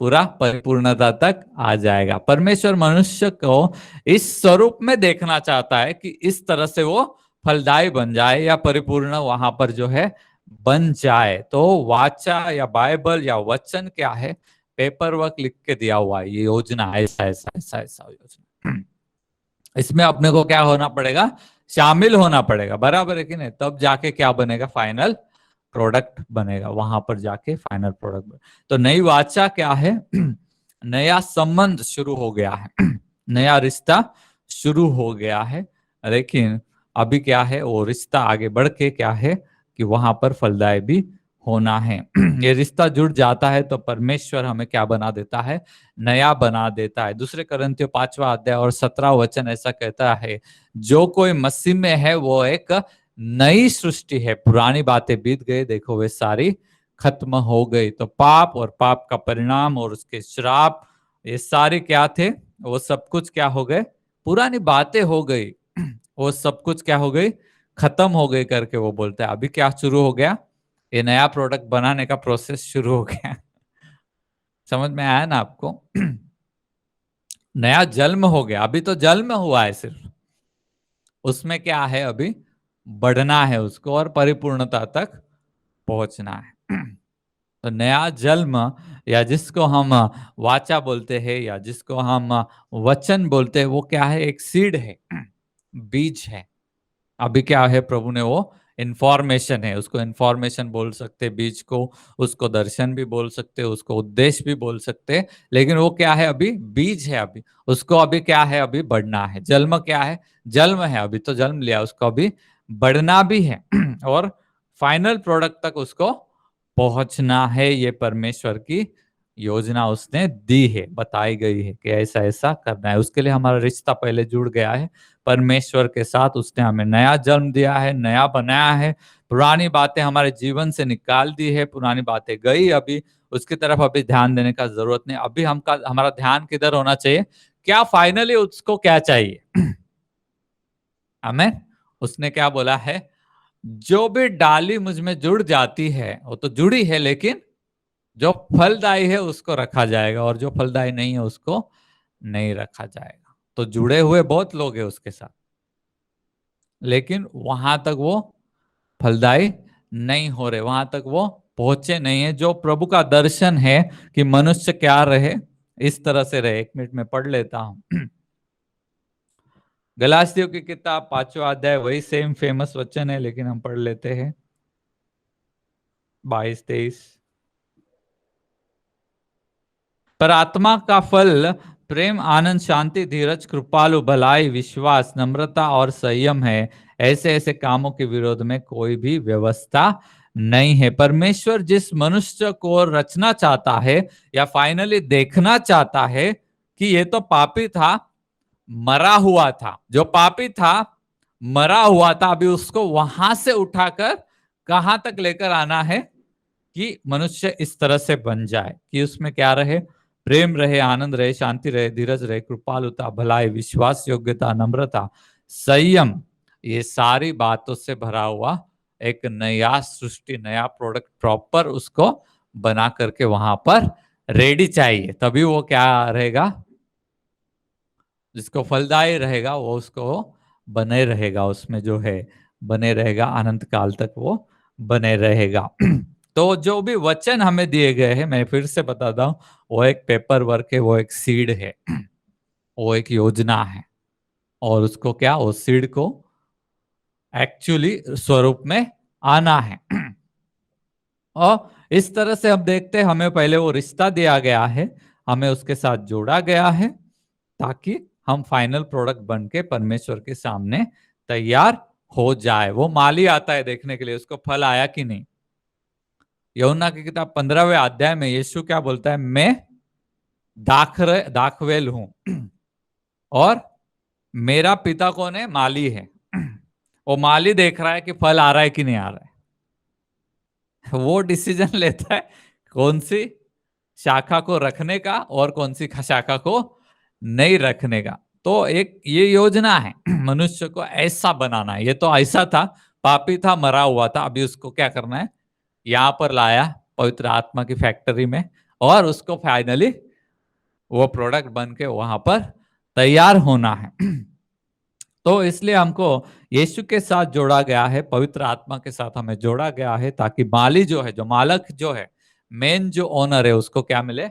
[SPEAKER 1] पूरा परिपूर्णता तक आ जाएगा। परमेश्वर मनुष्य को इस स्वरूप में देखना चाहता है कि इस तरह से वो फलदायी बन जाए या परिपूर्ण वहां पर जो है बन जाए। तो वाचा या बाइबल या वचन क्या है, पेपर वर्क लिख के दिया हुआ है, ये योजना ऐसा ऐसा ऐसा ऐसा योजना। इसमें अपने को क्या होना पड़ेगा, शामिल होना पड़ेगा। बराबर है कि नहीं? तब जाके क्या बनेगा, फाइनल प्रोडक्ट बनेगा, वहां पर जाके फाइनल प्रोडक्ट बनेगा। तो नई वाचा क्या है, नया संबंध शुरू हो गया है, नया रिश्ता शुरू हो गया है। लेकिन अभी क्या है, वो रिश्ता आगे बढ़ के क्या है कि वहां पर फलदायी भी होना है। ये रिश्ता जुड़ जाता है तो परमेश्वर हमें क्या बना देता है, नया बना देता है। दूसरे कोरिन्थियों 5वां अध्याय और 17वां वचन ऐसा कहता है, जो कोई मसीह में है वो एक नई सृष्टि है, पुरानी बातें बीत गई, देखो वे सारी खत्म हो गई। तो पाप और पाप का परिणाम और उसके श्राप, ये सारे क्या थे, वो सब कुछ क्या हो गए, पुरानी बातें हो गई, वो सब कुछ क्या हो गई, खत्म हो गई करके वो बोलता है। अभी क्या शुरू हो गया, ये नया प्रोडक्ट बनाने का प्रोसेस शुरू हो गया। समझ में आया ना आपको? नया जन्म हो गया, अभी तो जन्म हुआ है सिर्फ, उसमें क्या है, अभी बढ़ना है उसको और परिपूर्णता तक पहुंचना है। तो नया जन्म या जिसको हम वाचा बोलते हैं या जिसको हम वचन बोलते हैं, वो क्या है, एक सीड है, बीज है। अभी क्या है, प्रभु ने वो इंफॉर्मेशन है, उसको इंफॉर्मेशन बोल सकते बीज को, उसको दर्शन भी बोल सकते, उसको उद्देश्य भी बोल सकते, लेकिन वो क्या है, अभी बीज है। अभी उसको अभी क्या है, अभी बढ़ना है। जन्म क्या है, जन्म है, अभी तो जन्म लिया, उसको अभी बढ़ना भी है और फाइनल प्रोडक्ट तक उसको पहुंचना है। ये परमेश्वर की योजना उसने दी है, बताई गई है कि ऐसा ऐसा करना है। उसके लिए हमारा रिश्ता पहले जुड़ गया है परमेश्वर के साथ, उसने हमें नया जन्म दिया है, नया बनाया है, पुरानी बातें हमारे जीवन से निकाल दी है, पुरानी बातें गई, अभी उसकी तरफ अभी ध्यान देने का जरूरत नहीं। अभी हमारा ध्यान किधर होना चाहिए, क्या फाइनली उसको क्या चाहिए। हमें उसने क्या बोला है, जो भी डाली मुझ में जुड़ जाती है वो तो जुड़ी है, लेकिन जो फलदायी है उसको रखा जाएगा और जो फलदायी नहीं है उसको नहीं रखा जाएगा। तो जुड़े हुए बहुत लोग हैं उसके साथ, लेकिन वहां तक वो फलदायी नहीं हो रहे, वहां तक वो पहुंचे नहीं है। जो प्रभु का दर्शन है कि मनुष्य क्या रहे, इस तरह से रहे। 1 मिनट में पढ़ लेता हूं। गलातियों की किताब 5वां अध्याय, वही सेम फेमस वचन है, लेकिन हम पढ़ लेते हैं 22-23। पर आत्मा का फल प्रेम, आनंद, शांति, धीरज, कृपालु, भलाई, विश्वास, नम्रता और संयम है। ऐसे ऐसे कामों के विरोध में कोई भी व्यवस्था नहीं है। परमेश्वर जिस मनुष्य को रचना चाहता है या फाइनली देखना चाहता है कि ये तो पापी था, मरा हुआ था, जो पापी था मरा हुआ था, अभी उसको वहां से उठाकर कहां तक लेकर आना है कि मनुष्य इस तरह से बन जाए कि उसमें क्या रहे, प्रेम रहे, आनंद रहे, शांति रहे, धीरज रहे, कृपालुता, भलाई, विश्वास योग्यता, नम्रता, संयम, ये सारी बातों से भरा हुआ एक नया सृष्टि, नया प्रोडक्ट प्रॉपर उसको बना करके वहां पर रेडी चाहिए। तभी वो क्या रहेगा, जिसको फलदायी रहेगा वो उसको बने रहेगा, उसमें जो है बने रहेगा, अनंत काल तक वो बने रहेगा। तो जो भी वचन हमें दिए गए हैं, मैं फिर से बताता हूं, वो एक पेपर वर्क है, वो एक सीड है, वो एक योजना है, और उसको क्या, वो सीड को एक्चुअली स्वरूप में आना है। और इस तरह से हम देखते हैं, हमें पहले वो रिश्ता दिया गया है, हमें उसके साथ जोड़ा गया है, ताकि हम फाइनल प्रोडक्ट बन के परमेश्वर के सामने तैयार हो जाए। वो माली आता है देखने के लिए उसको फल आया कि नहीं। यूहन्ना की किताब 15वें अध्याय में यीशु क्या बोलता है, मैं दाखवेल हूं और मेरा पिता कौन है, माली है। वो माली देख रहा है कि फल आ रहा है कि नहीं आ रहा है। वो डिसीजन लेता है कौन सी शाखा को रखने का और कौन सी शाखा को नहीं रखने का। तो एक ये योजना है, मनुष्य को ऐसा बनाना है। ये तो ऐसा था, पापी था, मरा हुआ था, अभी उसको क्या करना है, यहां पर लाया पवित्र आत्मा की फैक्ट्री में, और उसको फाइनली वो प्रोडक्ट बन के वहां पर तैयार होना है। तो इसलिए हमको यीशु के साथ जोड़ा गया है, पवित्र आत्मा के साथ हमें जोड़ा गया है, ताकि माली जो है, जो मालक जो है, मेन जो ओनर है, उसको क्या मिले,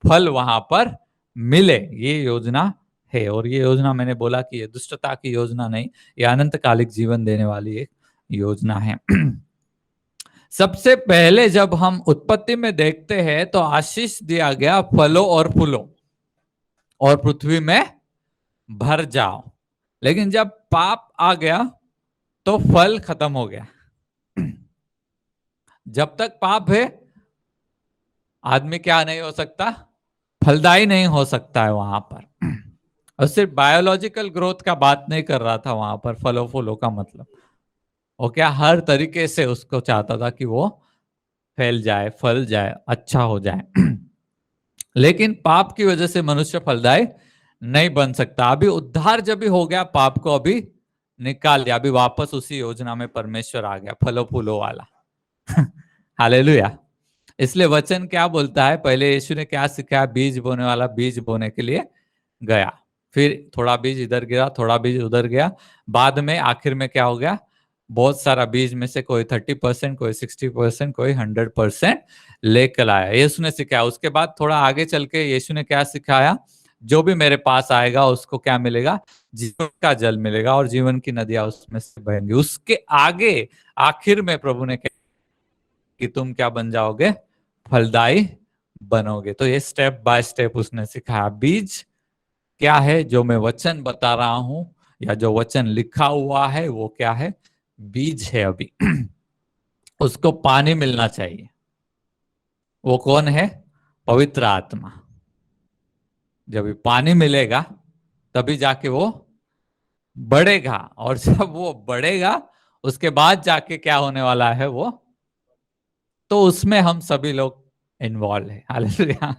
[SPEAKER 1] फल वहां पर मिले। ये योजना है, और ये योजना मैंने बोला कि ये दुष्टता की योजना नहीं, ये अनंतकालिक जीवन देने वाली एक योजना है। सबसे पहले जब हम उत्पत्ति में देखते हैं तो आशीष दिया गया फलों और फूलों, और पृथ्वी में भर जाओ। लेकिन जब पाप आ गया तो फल खत्म हो गया। जब तक पाप है, आदमी क्या नहीं हो सकता, फलदायी नहीं हो सकता है वहां पर। और सिर्फ बायोलॉजिकल ग्रोथ का बात नहीं कर रहा था वहां पर, फलों फूलों का मतलब वो क्या, हर तरीके से उसको चाहता था कि वो फैल जाए, फल जाए, अच्छा हो जाए। लेकिन पाप की वजह से मनुष्य फलदायी नहीं बन सकता। अभी उद्धार जब भी हो गया, पाप को अभी निकाल दिया, अभी वापस उसी योजना में परमेश्वर आ गया, फलों फूलों वाला। हालेलुया। इसलिए वचन क्या बोलता है, पहले यीशु ने क्या सिखाया, बीज बोने वाला बीज बोने के लिए गया, फिर थोड़ा बीज इधर गिरा, थोड़ा बीज उधर गया, बाद में आखिर में क्या हो गया, बहुत सारा बीज में से कोई 30%, कोई 60%, कोई 100% लेकर आया, यीशु ने सिखाया। उसके बाद थोड़ा आगे चल के यीशु ने क्या सिखाया, जो भी मेरे पास आएगा उसको क्या मिलेगा, जीवन का जल मिलेगा, और जीवन की नदियां उसमें से बहेंगी। उसके आगे आखिर में प्रभु ने कहा कि तुम क्या बन जाओगे, फलदायी बनोगे। तो ये स्टेप बाय स्टेप उसने सिखाया। बीज क्या है, जो मैं वचन बता रहा हूं, या जो वचन लिखा हुआ है, वो क्या है, बीज है। अभी उसको पानी मिलना चाहिए। वो कौन है, पवित्र आत्मा। जब भी पानी मिलेगा तभी जाके वो बढ़ेगा, और जब वो बढ़ेगा उसके बाद जाके क्या होने वाला है वो, तो उसमें हम सभी लोग इन्वॉल्व है। हालेलुया।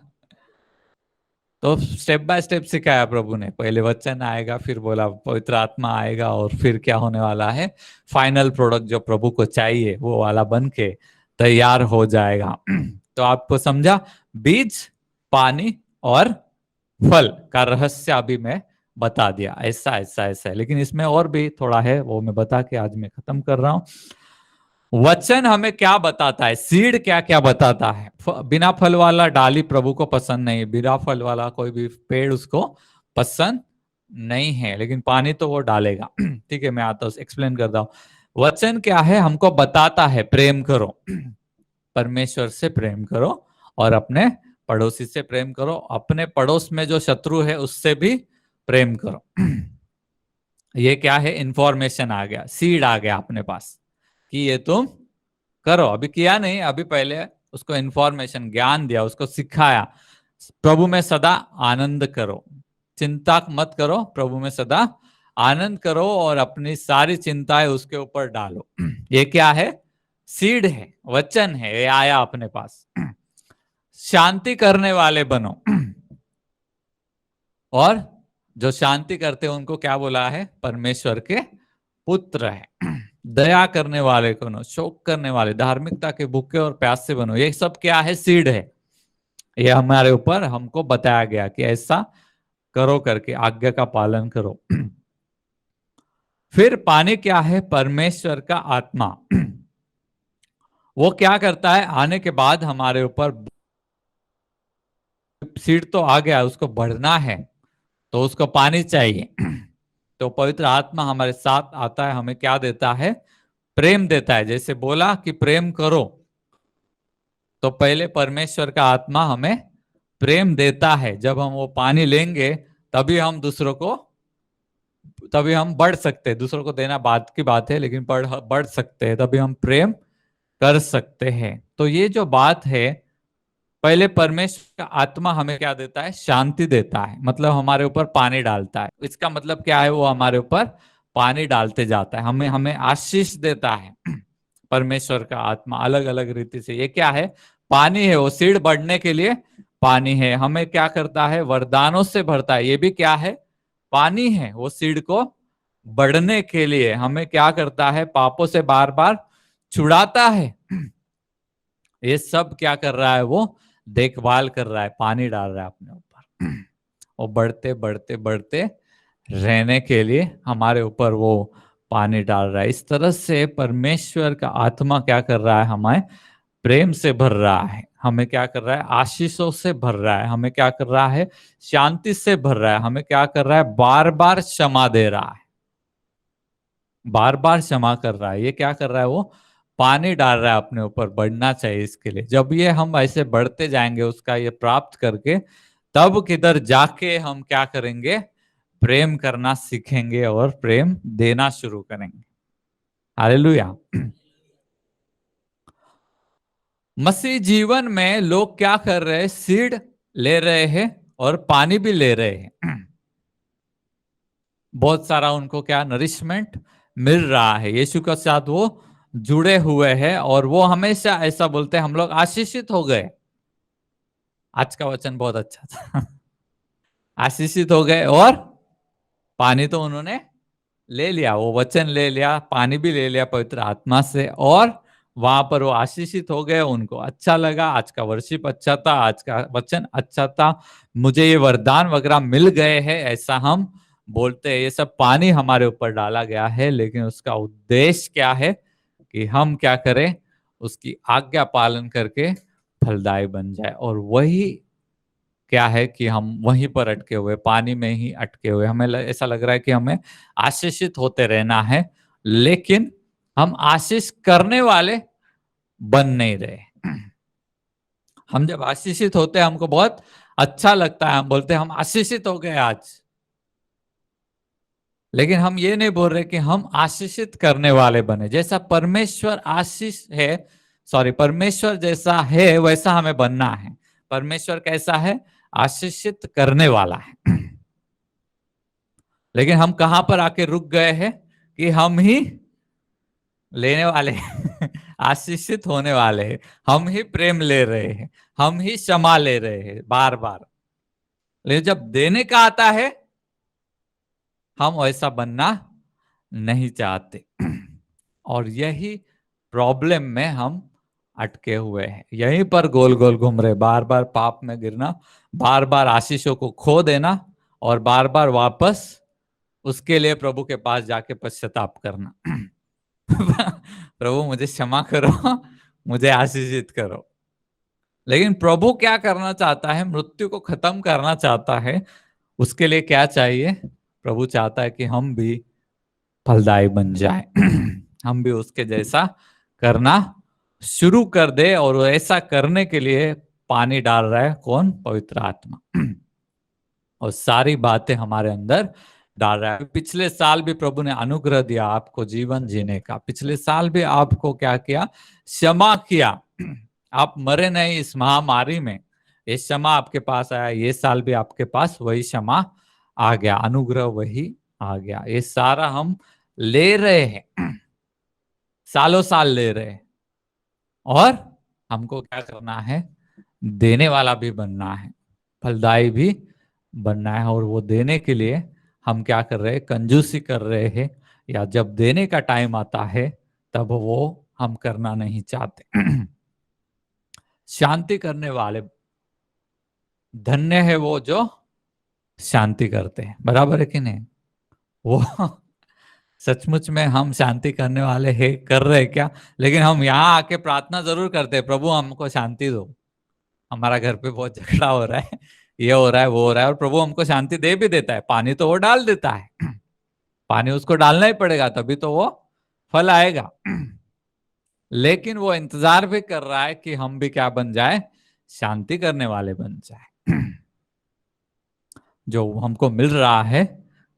[SPEAKER 1] तो स्टेप बाय स्टेप सिखाया प्रभु ने, पहले वचन आएगा, फिर बोला पवित्र आत्मा आएगा, और फिर क्या होने वाला है, फाइनल प्रोडक्ट जो प्रभु को चाहिए वो वाला बन के तैयार हो जाएगा। तो आपको समझा, बीज, पानी और फल का रहस्य अभी मैं बता दिया ऐसा ऐसा ऐसा है। लेकिन इसमें और भी थोड़ा है, वो मैं बता के आज मैं खत्म कर रहा हूं। वचन हमें क्या बताता है, सीड क्या क्या बताता है। बिना फल वाला डाली प्रभु को पसंद नहीं, बिना फल वाला कोई भी पेड़ उसको पसंद नहीं है, लेकिन पानी तो वो डालेगा। ठीक है, मैं आता हूँ एक्सप्लेन करता हूँ। वचन क्या है, हमको बताता है प्रेम करो, परमेश्वर से प्रेम करो और अपने पड़ोसी से प्रेम करो, अपने पड़ोस में जो शत्रु है उससे भी प्रेम करो। ये क्या है, इंफॉर्मेशन आ गया, सीड आ गया अपने पास कि ये तुम करो। अभी किया नहीं, अभी पहले उसको इंफॉर्मेशन ज्ञान दिया, उसको सिखाया। प्रभु में सदा आनंद करो, चिंता मत करो, प्रभु में सदा आनंद करो और अपनी सारी चिंताएं उसके ऊपर डालो। ये क्या है, सीड है, वचन है, ये आया अपने पास। शांति करने वाले बनो, और जो शांति करते हैं उनको क्या बोला है, परमेश्वर के पुत्र है। दया करने वाले को नो, शोक करने वाले, धार्मिकता के भूखे और प्यास से बनो। ये सब क्या है, सीड है। ये हमारे ऊपर हमको बताया गया कि ऐसा करो करके, आज्ञा का पालन करो। फिर पानी क्या है, परमेश्वर का आत्मा। वो क्या करता है, आने के बाद हमारे ऊपर, सीड तो आ गया, उसको बढ़ना है तो उसको पानी चाहिए। तो पवित्र आत्मा हमारे साथ आता है, हमें क्या देता है, प्रेम देता है। जैसे बोला कि प्रेम करो, तो पहले परमेश्वर का आत्मा हमें प्रेम देता है। जब हम वो पानी लेंगे तभी हम दूसरों को, तभी हम बढ़ सकते हैं। दूसरों को देना बात की बात है, लेकिन बढ़ सकते हैं, तभी हम प्रेम कर सकते हैं। तो ये जो बात है, पहले परमेश्वर का आत्मा हमें क्या देता है, शांति देता है, मतलब हमारे ऊपर पानी डालता है। इसका मतलब क्या है, वो हमारे ऊपर पानी डालते जाता है, हमें हमें आशीष देता है। परमेश्वर का आत्मा अलग अलग रीति से, ये क्या है, पानी है, वो सीड बढ़ने के लिए पानी है। हमें क्या करता है, वरदानों से भरता है, ये भी क्या है, पानी है। वो सीड को बढ़ने के लिए हमें क्या करता है, पापों से बार बार छुड़ाता है। ये सब क्या कर रहा है, वो देखभाल कर रहा है, पानी डाल रहा है अपने ऊपर। वो बढ़ते बढ़ते बढ़ते रहने के लिए हमारे ऊपर वो पानी डाल रहा है। इस तरह से परमेश्वर का आत्मा क्या कर रहा है, हमें प्रेम से भर रहा है, हमें क्या कर रहा है, आशीषों से भर रहा है, हमें क्या कर रहा है, शांति से भर रहा है, हमें क्या कर रहा है, बार बार क्षमा दे रहा है, बार बार क्षमा कर रहा है। ये क्या कर रहा है, वो पानी डाल रहा है अपने ऊपर, बढ़ना चाहिए इसके लिए। जब ये हम ऐसे बढ़ते जाएंगे उसका ये प्राप्त करके, तब किधर जाके हम क्या करेंगे, प्रेम करना सीखेंगे और प्रेम देना शुरू करेंगे। हालेलुया। मसीह जीवन में लोग क्या कर रहे हैं, सीड ले रहे हैं और पानी भी ले रहे हैं। बहुत सारा उनको क्या नरिशमेंट मिल रहा है, यीशु के साथ वो जुड़े हुए हैं और वो हमेशा ऐसा बोलते हैं, हम लोग आशीषित हो गए। आज का वचन बहुत अच्छा था। आशीषित हो गए, और पानी तो उन्होंने ले लिया, वो वचन ले लिया, पानी भी ले लिया पवित्र आत्मा से, और वहां पर वो आशीषित हो गए। उनको अच्छा लगा, आज का वर्शिप अच्छा था, आज का वचन अच्छा था, मुझे ये वरदान वगैरह मिल गए हैं, ऐसा हम बोलते हैं। ये सब पानी हमारे ऊपर डाला गया है, लेकिन उसका उद्देश्य क्या है कि हम क्या करें, उसकी आज्ञा पालन करके फलदायी बन जाए। और वही क्या है कि हम वहीं पर अटके हुए, पानी में ही अटके हुए, हमें ऐसा लग रहा है कि हमें आशीषित होते रहना है, लेकिन हम आशीष करने वाले बन नहीं रहे। हम जब आशीषित होते हैं हमको बहुत अच्छा लगता है, हम बोलते हैं हम आशीषित हो गए आज, लेकिन हम ये नहीं बोल रहे कि हम आशीषित करने वाले बने। जैसा परमेश्वर आशीष है, सॉरी, परमेश्वर जैसा है वैसा हमें बनना है। परमेश्वर कैसा है, आशीषित करने वाला है। लेकिन हम कहां पर आके रुक गए हैं कि हम ही लेने वाले हैं। आशीषित होने वाले हैं, हम ही प्रेम ले रहे हैं, हम ही क्षमा ले रहे हैं बार बार। लेकिन जब देने का आता है, हम वैसा बनना नहीं चाहते। और यही प्रॉब्लम में हम अटके हुए हैं, यहीं पर गोल गोल घूम रहे, बार बार पाप में गिरना, बार बार आशीषों को खो देना, और बार बार वापस उसके लिए प्रभु के पास जाके पश्चाताप करना। प्रभु मुझे क्षमा करो, मुझे आशीषित करो। लेकिन प्रभु क्या करना चाहता है? मृत्यु को खत्म करना चाहता है। उसके लिए क्या चाहिए? प्रभु चाहता है कि हम भी फलदायी बन जाए। हम भी उसके जैसा करना शुरू कर दे, और ऐसा करने के लिए पानी डाल रहा है कौन? पवित्र आत्मा। और सारी बातें हमारे अंदर डाल रहा है। पिछले साल भी प्रभु ने अनुग्रह दिया आपको जीवन जीने का। पिछले साल भी आपको क्या किया? क्षमा किया। आप मरे नहीं इस महामारी में, ये क्षमा आपके पास आया। ये साल भी आपके पास वही क्षमा आ गया, अनुग्रह वही आ गया। ये सारा हम ले रहे हैं, सालों साल ले रहे हैं। और हमको क्या करना है? देने वाला भी बनना है, फलदायी भी बनना है। और वो देने के लिए हम क्या कर रहे हैं? कंजूसी कर रहे हैं, या जब देने का टाइम आता है तब वो हम करना नहीं चाहते। शांति करने वाले धन्य है वो जो शांति करते हैं। बराबर है कि नहीं? वो सचमुच में हम शांति करने वाले हैं, कर रहे हैं क्या? लेकिन हम यहाँ आके प्रार्थना जरूर करते हैं, प्रभु हमको शांति दो, हमारा घर पे बहुत झगड़ा हो रहा है, ये हो रहा है, वो हो रहा है। और प्रभु हमको शांति दे भी देता है, पानी तो वो डाल देता है। पानी उसको डालना ही पड़ेगा, तभी तो वो फल आएगा। लेकिन वो इंतजार भी कर रहा है कि हम भी क्या बन जाए? शांति करने वाले बन जाए। जो हमको मिल रहा है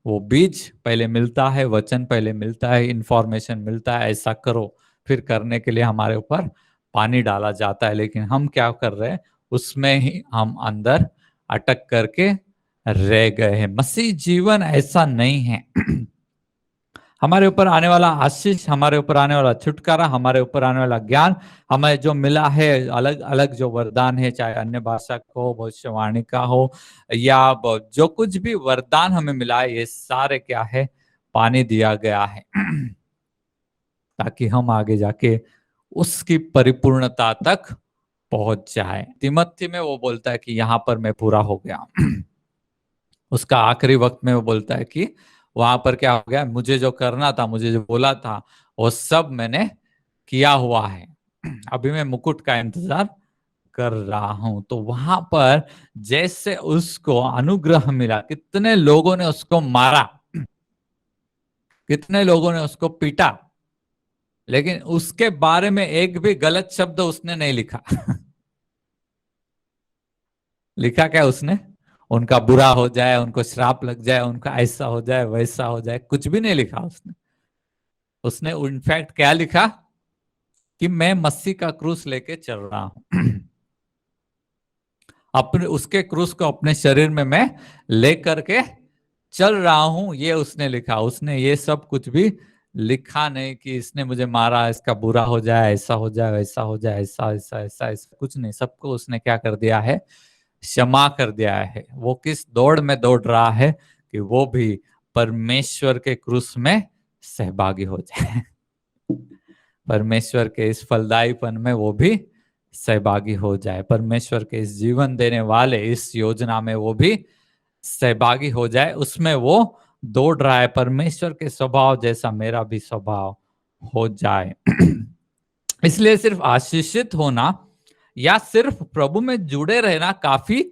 [SPEAKER 1] वो बीज पहले मिलता है, वचन पहले मिलता है, इंफॉर्मेशन मिलता है, ऐसा करो, फिर करने के लिए हमारे ऊपर पानी डाला जाता है। लेकिन हम क्या कर रहे हैं? उसमें ही हम अंदर अटक करके रह गए हैं। मसीह जीवन ऐसा नहीं है। हमारे ऊपर आने वाला आशीष, हमारे ऊपर आने वाला छुटकारा, हमारे ऊपर आने वाला ज्ञान, हमें जो मिला है, अलग अलग जो वरदान है, चाहे अन्य भाषा का हो, भविष्यवाणी का हो, या जो कुछ भी वरदान हमें मिला है, ये सारे क्या है? पानी दिया गया है। ताकि हम आगे जाके उसकी परिपूर्णता तक पहुंच जाए। तिमोथी में वो बोलता है कि यहाँ पर मैं पूरा हो गया। उसका आखिरी वक्त में वो बोलता है कि वहां पर क्या हो गया? मुझे जो करना था, मुझे जो बोला था, वो सब मैंने किया हुआ है। अभी मैं मुकुट का इंतजार कर रहा हूं। तो वहां पर जैसे उसको अनुग्रह मिला, कितने लोगों ने उसको मारा, कितने लोगों ने उसको पीटा, लेकिन उसके बारे में एक भी गलत शब्द उसने नहीं लिखा। लिखा क्या उसने? उनका बुरा हो जाए, उनको श्राप लग जाए, उनका ऐसा हो जाए, वैसा हो जाए, कुछ भी नहीं लिखा उसने। उसने इनफैक्ट क्या लिखा? कि मैं मसीह का क्रूस लेके चल रहा हूं। अपने उसके क्रूस को अपने शरीर में मैं लेकर के चल रहा हूं, ये उसने लिखा। उसने ये सब कुछ भी लिखा नहीं कि इसने मुझे मारा, इसका बुरा हो जाए, ऐसा हो जाए, वैसा हो जाए, ऐसा ऐसा ऐसा ऐसा, कुछ नहीं। सबको उसने क्या कर दिया है? क्षमा कर दिया है। वो किस दौड़ में दौड़ रहा है? कि वो भी परमेश्वर के क्रूस में सहभागी हो जाए। परमेश्वर के इस फलदायीपन में वो भी सहभागी हो जाए। परमेश्वर के इस जीवन देने वाले इस योजना में वो भी सहभागी हो जाए। उसमें वो दौड़ रहा है, परमेश्वर के स्वभाव जैसा मेरा भी स्वभाव हो जाए। इसलिए सिर्फ आशीषित होना या सिर्फ प्रभु में जुड़े रहना काफी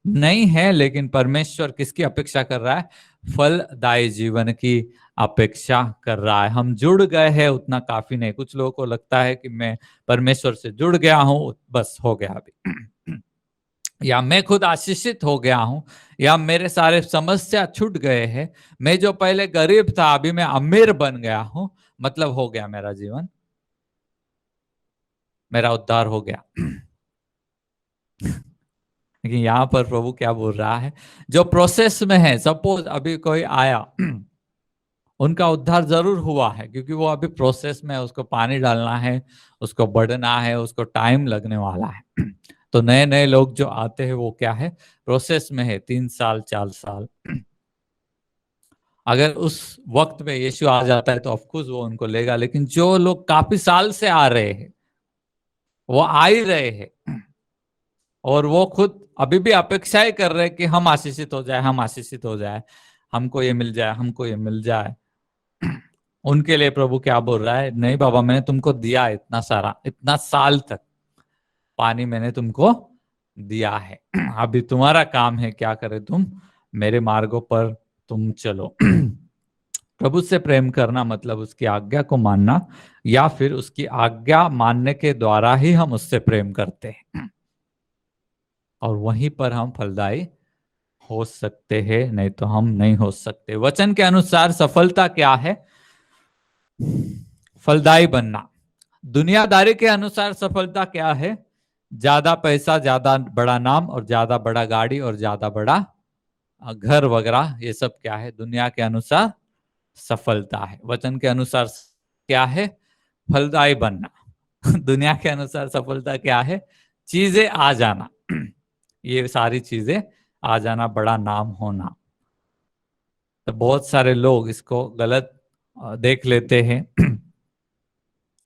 [SPEAKER 1] नहीं है, लेकिन परमेश्वर किसकी अपेक्षा कर रहा है? फलदायी जीवन की अपेक्षा कर रहा है। हम जुड़ गए हैं उतना काफी नहीं। कुछ लोगों को लगता है कि मैं परमेश्वर से जुड़ गया हूं, बस हो गया अभी। या मैं खुद आशीषित हो गया हूं, या मेरे सारे समस्या छूट गए हैं, मैं जो पहले गरीब था अभी मैं अमीर बन गया हूं, मतलब हो गया मेरा जीवन, मेरा उद्धार हो गया। लेकिन यहाँ पर प्रभु क्या बोल रहा है? जो प्रोसेस में है, सपोज अभी कोई आया, उनका उद्धार जरूर हुआ है, क्योंकि वो अभी प्रोसेस में है, उसको पानी डालना है, उसको बढ़ना है, उसको टाइम लगने वाला है। तो नए नए लोग जो आते हैं वो क्या है? प्रोसेस में है, 3 साल 4 साल। अगर उस वक्त में यीशु आ जाता है तो ऑफकोर्स वो उनको लेगा। लेकिन जो लोग काफी साल से आ रहे हैं, वो आ ही रहे हैं, और वो खुद अभी भी अपेक्षाएं कर रहे हैं कि हम आशीषित हो जाए, हम आशीषित हो जाए, हमको ये मिल जाए, हमको ये मिल जाए। उनके लिए प्रभु क्या बोल रहा है, नहीं बाबा, मैंने तुमको दिया है इतना सारा, इतना साल तक पानी मैंने तुमको दिया है। अभी तुम्हारा काम है क्या करे, तुम मेरे मार्गों पर तुम चलो। प्रभु से प्रेम करना मतलब उसकी आज्ञा को मानना, या फिर उसकी आज्ञा मानने के द्वारा ही हम उससे प्रेम करते हैं, और वहीं पर हम फलदायी हो सकते हैं, नहीं तो हम नहीं हो सकते। वचन के अनुसार सफलता क्या है? फलदायी बनना। दुनियादारी के अनुसार सफलता क्या है? ज्यादा पैसा, ज्यादा बड़ा नाम, और ज्यादा बड़ा गाड़ी, और ज्यादा बड़ा घर वगैरह, ये सब क्या है? दुनिया के अनुसार सफलता है। वचन के अनुसार क्या है? फलदायी बनना। दुनिया के अनुसार सफलता क्या है? चीजें आ जाना। ये सारी चीजें आ जाना, बड़ा नाम होना। तो बहुत सारे लोग इसको गलत देख लेते हैं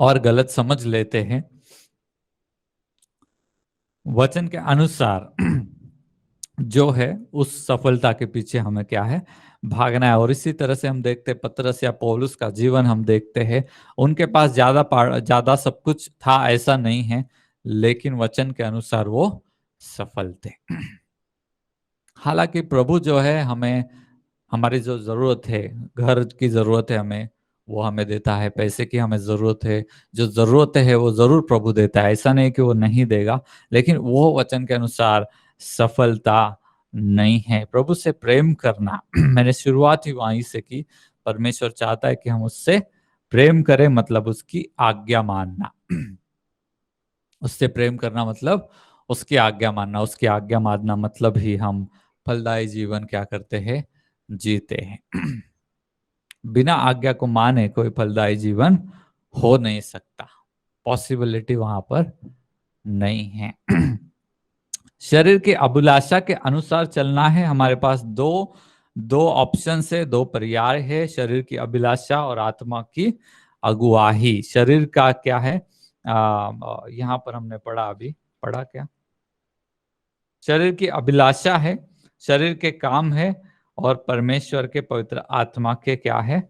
[SPEAKER 1] और गलत समझ लेते हैं। वचन के अनुसार जो है उस सफलता के पीछे हमें क्या है? भागना है। और इसी तरह से हम देखते हैं पतरस या पौलुस का जीवन हम देखते हैं, उनके पास ज्यादा सब कुछ था ऐसा नहीं है, लेकिन वचन के अनुसार वो सफल थे। हालांकि प्रभु जो है हमें, हमारी जो जरूरत है, घर की जरूरत है हमें, वो हमें देता है। पैसे की हमें जरूरत है, जो जरूरत है वो जरूर प्रभु देता है, ऐसा नहीं कि वो नहीं देगा, लेकिन वो वचन के अनुसार सफलता नहीं है। प्रभु से प्रेम करना मैंने शुरुआत ही वहीं से की। परमेश्वर चाहता है कि हम उससे प्रेम करें, मतलब उसकी आज्ञा मानना। उससे प्रेम करना मतलब उसकी आज्ञा मानना। उसकी आज्ञा मानना मतलब ही हम फलदायी जीवन क्या करते हैं? जीते हैं। बिना आज्ञा को माने कोई फलदायी जीवन हो नहीं सकता, पॉसिबिलिटी वहां पर नहीं है। शरीर की अभिलाषा के अनुसार चलना है। हमारे पास दो दो ऑप्शन है, दो पर्याय है, शरीर की अभिलाषा और आत्मा की अगुवाही। शरीर का क्या है? यहाँ पर हमने पढ़ा, अभी पढ़ा क्या? शरीर की अभिलाषा है, शरीर के काम है, और परमेश्वर के पवित्र आत्मा के क्या है?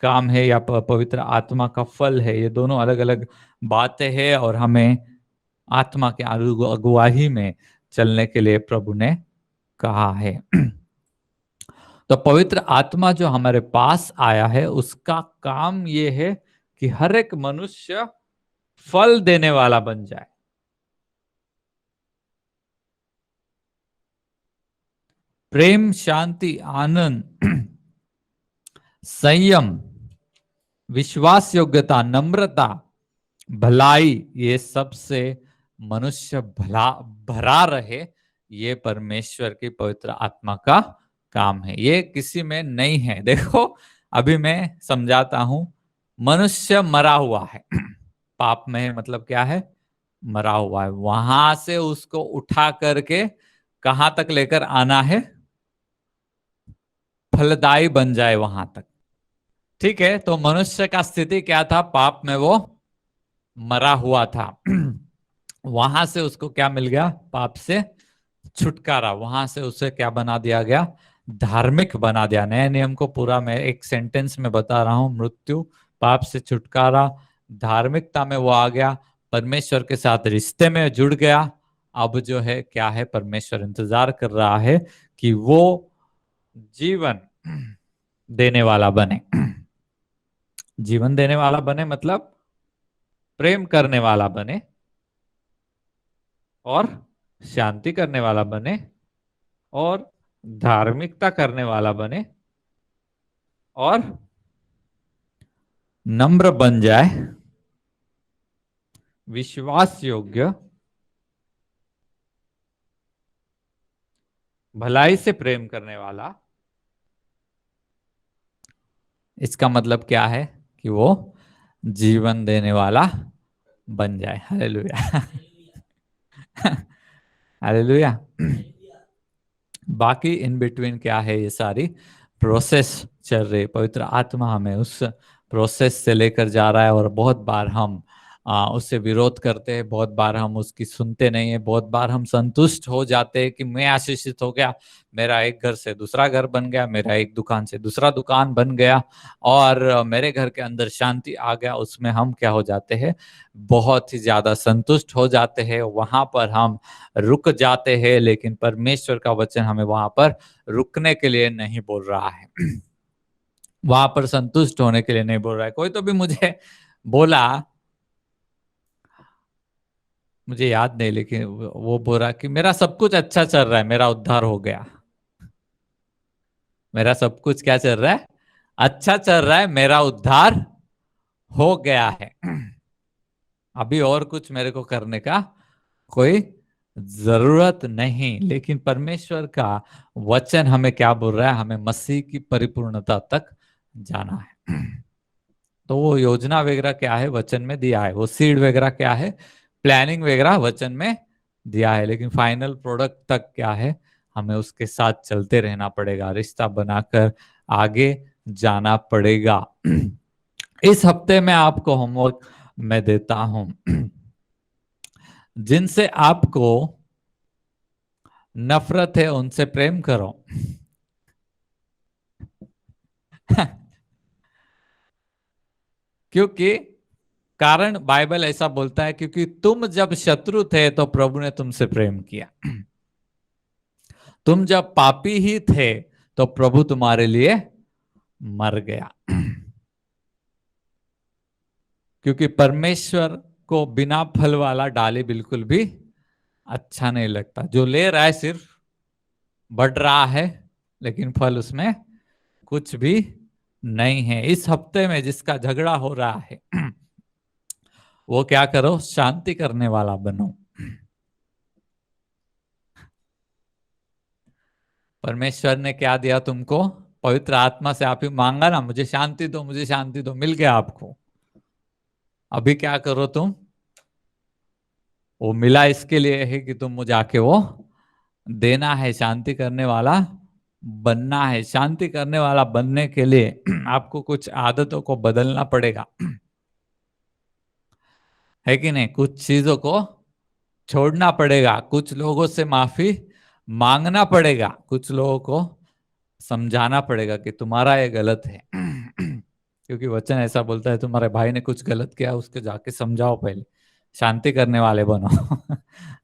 [SPEAKER 1] काम है, या पवित्र आत्मा का फल है। ये दोनों अलग अलग बातें हैं, और हमें आत्मा के अगुवाही में चलने के लिए प्रभु ने कहा है। तो पवित्र आत्मा जो हमारे पास आया है, उसका काम ये है कि हर एक मनुष्य फल देने वाला बन जाए। प्रेम, शांति, आनंद, संयम, विश्वास योग्यता, नम्रता, भलाई, ये सब से मनुष्य भला भरा रहे, ये परमेश्वर की पवित्र आत्मा का काम है। ये किसी में नहीं है। देखो, अभी मैं समझाता हूं। मनुष्य मरा हुआ है, पाप में है, मतलब क्या है? मरा हुआ है। वहां से उसको उठा करके कहां तक लेकर आना है? फलदायी बन जाए वहां तक। ठीक है, तो मनुष्य का स्थिति क्या था? पाप में वो मरा हुआ था। वहां से उसको क्या मिल गया? पाप से छुटकारा। वहां से उसे क्या बना दिया गया? धार्मिक बना दिया। नए नियम को पूरा मैं एक सेंटेंस में बता रहा हूं। मृत्यु, पाप से छुटकारा, धार्मिकता में वो आ गया, परमेश्वर के साथ रिश्ते में जुड़ गया। अब जो है क्या है? परमेश्वर इंतजार कर रहा है कि वो जीवन देने वाला बने। जीवन देने वाला बने मतलब प्रेम करने वाला बने, और शांति करने वाला बने, और धार्मिकता करने वाला बने, और नम्र बन जाए, विश्वास योग्य, भलाई से प्रेम करने वाला। इसका मतलब क्या है? कि वो जीवन देने वाला बन जाए। हालेलुया। हालेलुया। बाकी इन बिटवीन क्या है? ये सारी प्रोसेस चल रही। पवित्र आत्मा हमें उस प्रोसेस से लेकर जा रहा है, और बहुत बार हम उससे विरोध करते हैं, बहुत बार हम उसकी सुनते नहीं है, बहुत बार हम संतुष्ट हो जाते हैं कि मैं आशीषित हो गया, मेरा एक घर से दूसरा घर बन गया, मेरा एक दुकान से दूसरा दुकान बन गया और मेरे घर के अंदर शांति आ गया। उसमें हम क्या हो जाते हैं, बहुत ही ज्यादा संतुष्ट हो जाते हैं, वहां पर हम रुक जाते हैं। लेकिन परमेश्वर का वचन हमें वहां पर रुकने के लिए नहीं बोल रहा है, वहां पर संतुष्ट होने के लिए नहीं बोल रहा है। कोई तो भी मुझे बोला, मुझे याद नहीं, लेकिन वो बोल रहा कि मेरा सब कुछ अच्छा चल रहा है, मेरा उद्धार हो गया। मेरा सब कुछ क्या चल रहा है, अच्छा चल रहा है, मेरा उद्धार हो गया है। अभी और कुछ मेरे को करने का कोई जरूरत नहीं। लेकिन परमेश्वर का वचन हमें क्या बोल रहा है, हमें मसीह की परिपूर्णता तक जाना है। तो वो योजना वगैरह क्या है, वचन में दिया है। वो सीड वगैरह क्या है, प्लानिंग वगैरह वचन में दिया है। लेकिन फाइनल प्रोडक्ट तक क्या है, हमें उसके साथ चलते रहना पड़ेगा, रिश्ता बनाकर आगे जाना पड़ेगा। इस हफ्ते में आपको होमवर्क मैं देता हूं, जिनसे आपको नफरत है उनसे प्रेम करो। क्योंकि कारण बाइबल ऐसा बोलता है, क्योंकि तुम जब शत्रु थे तो प्रभु ने तुमसे प्रेम किया। तुम जब पापी ही थे तो प्रभु तुम्हारे लिए मर गया। क्योंकि परमेश्वर को बिना फल वाला डाली बिल्कुल भी अच्छा नहीं लगता। जो ले रहा है सिर्फ बढ़ रहा है, लेकिन फल उसमें कुछ भी नहीं है। इस हफ्ते में जिसका झगड़ा हो रहा है, वो क्या करो, शांति करने वाला बनो। परमेश्वर ने क्या दिया तुमको, पवित्र आत्मा से आप ही मांगा ना, मुझे शांति दो, मुझे शांति दो, मिल गया आपको। अभी क्या करो तुम, वो मिला इसके लिए है कि तुम मुझे आके वो देना है, शांति करने वाला बनना है। शांति करने वाला बनने के लिए आपको कुछ आदतों को बदलना पड़ेगा, है कि नहीं। कुछ चीजों को छोड़ना पड़ेगा, कुछ लोगों से माफी मांगना पड़ेगा, कुछ लोगों को समझाना पड़ेगा कि तुम्हारा ये गलत है। क्योंकि वचन ऐसा बोलता है, तुम्हारे भाई ने कुछ गलत किया, उसके जाके समझाओ पहले, शांति करने वाले बनो।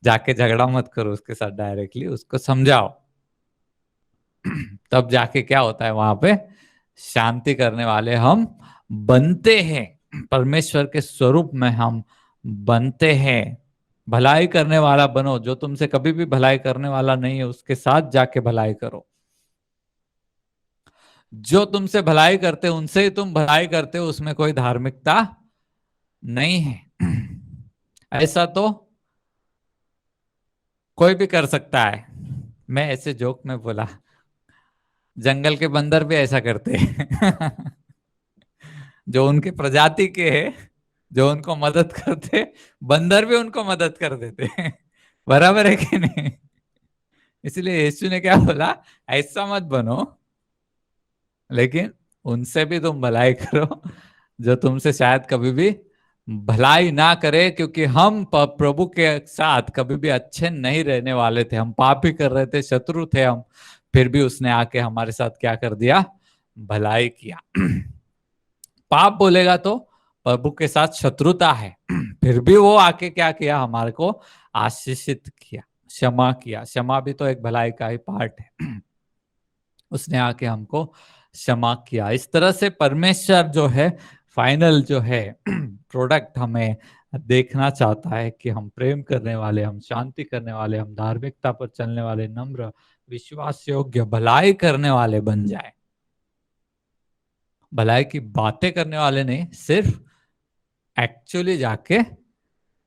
[SPEAKER 1] जाके झगड़ा मत करो उसके साथ, डायरेक्टली उसको समझाओ। तब जाके क्या होता है, वहां पे शांति करने वाले हम बनते हैं, परमेश्वर के स्वरूप में हम बनते हैं। भलाई करने वाला बनो। जो तुमसे कभी भी भलाई करने वाला नहीं है उसके साथ जाके भलाई करो। जो तुमसे भलाई करते उनसे ही तुम भलाई करते हो, उसमें कोई धार्मिकता नहीं है। ऐसा तो कोई भी कर सकता है। मैं ऐसे जोक में बोला, जंगल के बंदर भी ऐसा करते हैं। जो उनके प्रजाति के है, जो उनको मदद करते, बंदर भी उनको मदद कर देते हैं। बराबर है कि नहीं। इसलिए यीशु ने क्या बोला, ऐसा मत बनो, लेकिन उनसे भी तुम भलाई करो जो तुमसे शायद कभी भी भलाई ना करे। क्योंकि हम प्रभु के साथ कभी भी अच्छे नहीं रहने वाले थे, हम पाप ही कर रहे थे, शत्रु थे हम, फिर भी उसने आके हमारे साथ क्या कर दिया, भलाई किया। पाप बोलेगा तो प्रभु के साथ शत्रुता है, फिर भी वो आके क्या किया, हमारे को आशीषित किया, क्षमा किया। क्षमा भी तो एक भलाई का ही पार्ट है। उसने आके हमको क्षमा किया। इस तरह से परमेश्वर जो है, फाइनल जो है प्रोडक्ट हमें देखना चाहता है कि हम प्रेम करने वाले, हम शांति करने वाले, हम धार्मिकता पर चलने वाले, नम्र, विश्वास योग्य, भलाई करने वाले बन जाए। भलाई की बातें करने वाले नहीं, सिर्फ एक्चुअली जाके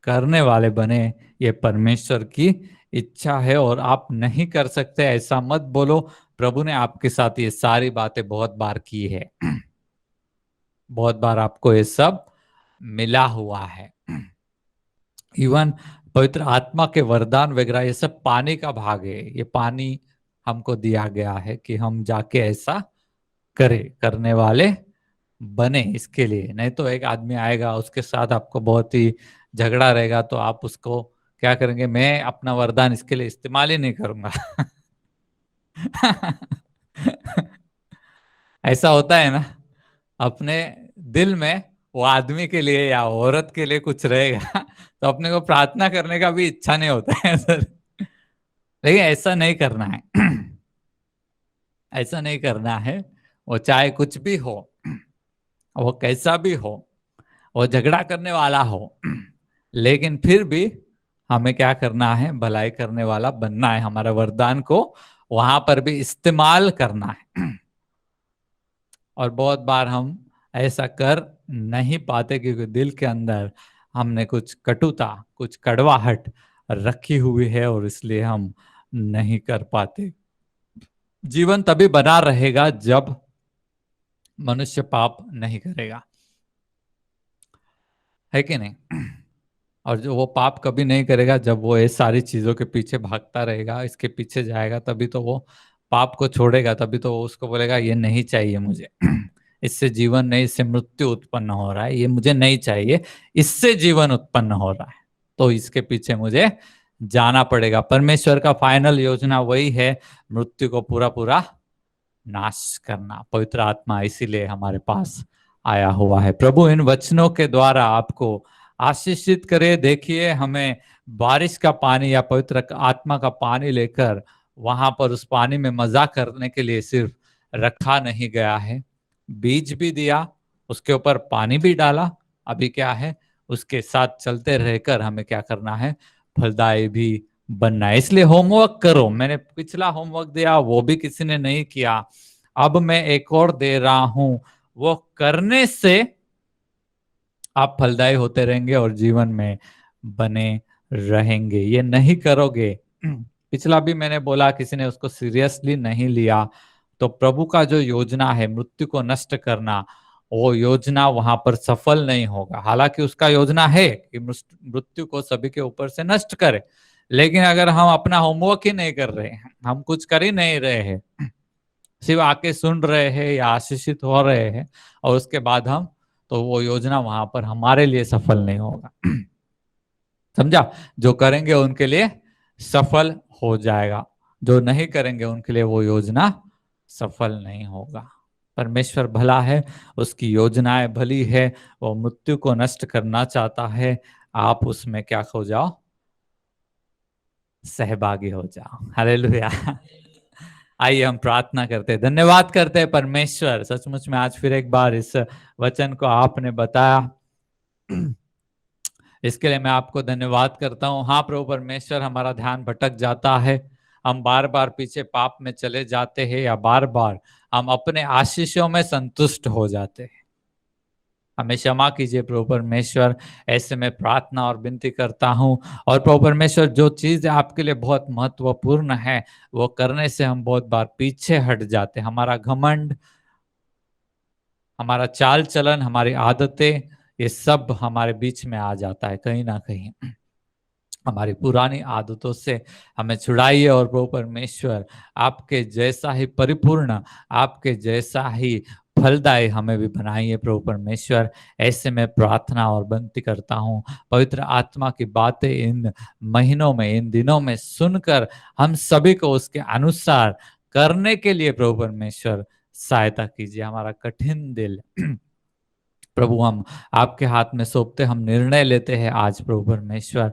[SPEAKER 1] करने वाले बने। ये परमेश्वर की इच्छा है और आप नहीं कर सकते ऐसा मत बोलो। प्रभु ने आपके साथ ये सारी बातें बहुत बार की है। बहुत बार आपको ये सब मिला हुआ है। इवन पवित्र आत्मा के वरदान वगैरह ये सब पानी का भाग है। ये पानी हमको दिया गया है कि हम जाके ऐसा करें, करने वाले बने इसके लिए। नहीं तो एक आदमी आएगा, उसके साथ आपको बहुत ही झगड़ा रहेगा, तो आप उसको क्या करेंगे, मैं अपना वरदान इसके लिए इस्तेमाल ही नहीं करूंगा। ऐसा होता है ना, अपने दिल में वो आदमी के लिए या औरत के लिए कुछ रहेगा, तो अपने को प्रार्थना करने का भी इच्छा नहीं होता है सर। लेकिन ऐसा नहीं करना है। ऐसा नहीं करना है। वो चाहे कुछ भी हो, वो कैसा भी हो, वो झगड़ा करने वाला हो, लेकिन फिर भी हमें क्या करना है, भलाई करने वाला बनना है, हमारे वरदान को वहां पर भी इस्तेमाल करना है। और बहुत बार हम ऐसा कर नहीं पाते, क्योंकि दिल के अंदर हमने कुछ कटुता, कुछ कड़वाहट रखी हुई है, और इसलिए हम नहीं कर पाते। जीवन तभी बना रहेगा जब मनुष्य पाप नहीं करेगा, है कि नहीं? और जो वो पाप कभी नहीं करेगा जब वो ये सारी चीजों के पीछे भागता रहेगा, इसके पीछे जाएगा, तभी तो वो पाप को छोड़ेगा, तभी तो वो उसको बोलेगा ये नहीं चाहिए मुझे। इससे जीवन नहीं, इससे मृत्यु उत्पन्न हो रहा है, ये मुझे नहीं चाहिए, इससे जीवन उत्पन्न हो रहा है, तो इसके पीछे मुझे जाना पड़ेगा। परमेश्वर का फाइनल योजना वही है, मृत्यु को पूरा पूरा नाश करना। पवित्र आत्मा इसीलिए हमारे पास आया हुआ है। प्रभु इन वचनों के द्वारा आपको आशीषित करे। देखिए, हमें बारिश का पानी या पवित्र आत्मा का पानी लेकर वहां पर उस पानी में मजा करने के लिए सिर्फ रखा नहीं गया है, बीज भी दिया, उसके ऊपर पानी भी डाला। अभी क्या है, उसके साथ चलते रहकर हमें क्या करना है, फलदायी भी बनना है। इसलिए होमवर्क करो। मैंने पिछला होमवर्क दिया, वो भी किसी ने नहीं किया, अब मैं एक और दे रहा हूं। वो करने से आप फलदायी होते रहेंगे और जीवन में बने रहेंगे। ये नहीं करोगे, पिछला भी मैंने बोला, किसी ने उसको सीरियसली नहीं लिया, तो प्रभु का जो योजना है मृत्यु को नष्ट करना, वो योजना वहां पर सफल नहीं होगा। हालांकि उसका योजना है कि मृत्यु को सभी के ऊपर से नष्ट करे, लेकिन अगर हम अपना होमवर्क ही नहीं कर रहे हैं, हम कुछ कर ही नहीं रहे हैं, सिर्फ आके सुन रहे हैं या आशीषित हो रहे हैं, और उसके बाद हम, तो वो योजना वहां पर हमारे लिए सफल नहीं होगा। समझा? जो करेंगे उनके लिए सफल हो जाएगा, जो नहीं करेंगे उनके लिए वो योजना सफल नहीं होगा। परमेश्वर भला है, उसकी योजनाएं भली है, वो मृत्यु को नष्ट करना चाहता है। आप उसमें क्या हो जाओ, सहभागी हो जाओ। हालेलुया। आइए हम प्रार्थना करते हैं, धन्यवाद करते हैं परमेश्वर, सचमुच में आज फिर एक बार इस वचन को आपने बताया, इसके लिए मैं आपको धन्यवाद करता हूँ। हाँ प्रभु परमेश्वर, हमारा ध्यान भटक जाता है, हम बार बार पीछे पाप में चले जाते हैं, या बार बार हम अपने आशीषों में संतुष्ट हो जाते हैं। हमें क्षमा कीजिए प्रभु परमेश्वर, ऐसे में प्रार्थना और विनती करता हूँ। और प्रभु परमेश्वर, जो चीज आपके लिए बहुत महत्वपूर्ण है, वो करने से हम बहुत बार पीछे हट जाते हैं। हमारा घमंड, हमारा चाल चलन, हमारी आदतें, ये सब हमारे बीच में आ जाता है कहीं ना कहीं। हमारी पुरानी आदतों से हमें छुड़ाइए, और प्रभु परमेश्वर, आपके जैसा ही परिपूर्ण, आपके जैसा ही फलदायी हमें भी बनाइए प्रभु परमेश्वर। ऐसे में प्रार्थना और विनती करता हूँ, पवित्र आत्मा की बातें इन महीनों में, इन दिनों में सुनकर हम सभी को उसके अनुसार करने के लिए प्रभु परमेश्वर सहायता कीजिए। हमारा कठिन दिल प्रभु हम आपके हाथ में सौंपते, हम निर्णय लेते हैं आज प्रभु परमेश्वर,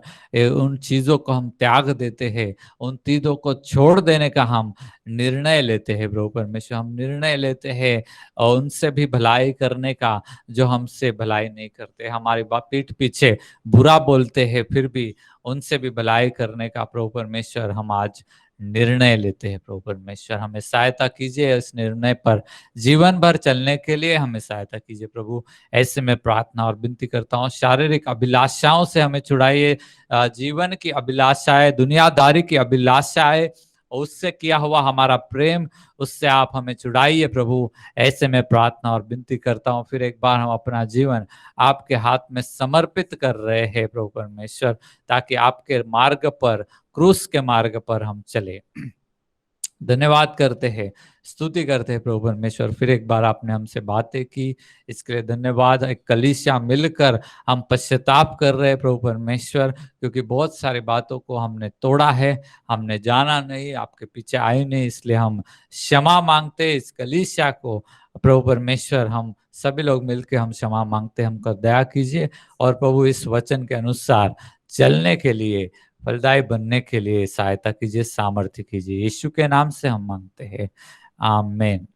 [SPEAKER 1] उन चीजों को हम त्याग देते हैं, उन चीजों को छोड़ देने का हम निर्णय लेते हैं प्रभु परमेश्वर। हम निर्णय लेते हैं और उनसे भी भलाई करने का, जो हमसे भलाई नहीं करते, हमारी पीठ पीछे बुरा बोलते हैं, फिर भी उनसे भी भलाई करने का प्रभु परमेश्वर हम आज निर्णय लेते हैं। प्रभु परमेश्वर, हमें सहायता कीजिए, इस निर्णय पर जीवन भर चलने के लिए हमें सहायता कीजिए प्रभु। ऐसे में प्रार्थना और विनती करता हूँ, शारीरिक अभिलाषाओं से हमें छुड़ाइए, जीवन की अभिलाषाएं, दुनियादारी की अभिलाषाएं, उससे किया हुआ हमारा प्रेम, उससे आप हमें छुड़ाइए प्रभु। ऐसे में प्रार्थना और विनती करता हूँ, फिर एक बार हम अपना जीवन आपके हाथ में समर्पित कर रहे हैं प्रभु परमेश्वर, ताकि आपके मार्ग पर, क्रूस के मार्ग पर हम चले। धन्यवाद करते हैं, स्तुति करते हैं प्रभु परमेश्वर। फिर एक बार आपने हमसे बातें की, इसके लिए धन्यवाद। एक कलीसिया मिलकर हम पश्चाताप कर रहे हैं प्रभु परमेश्वर, क्योंकि बहुत सारी बातों को हमने तोड़ा है, हमने जाना नहीं, आपके पीछे आए नहीं, इसलिए हम क्षमा मांगते हैं इस कलीसिया को। प्रभु परमेश्वर, हम सभी लोग मिलकर हम क्षमा मांगते हैं, हमको दया कीजिए और प्रभु इस वचन के अनुसार चलने के लिए, फलदायी बनने के लिए सहायता कीजिए, सामर्थ्य कीजिए। यीशु के नाम से हम मांगते हैं, आमीन।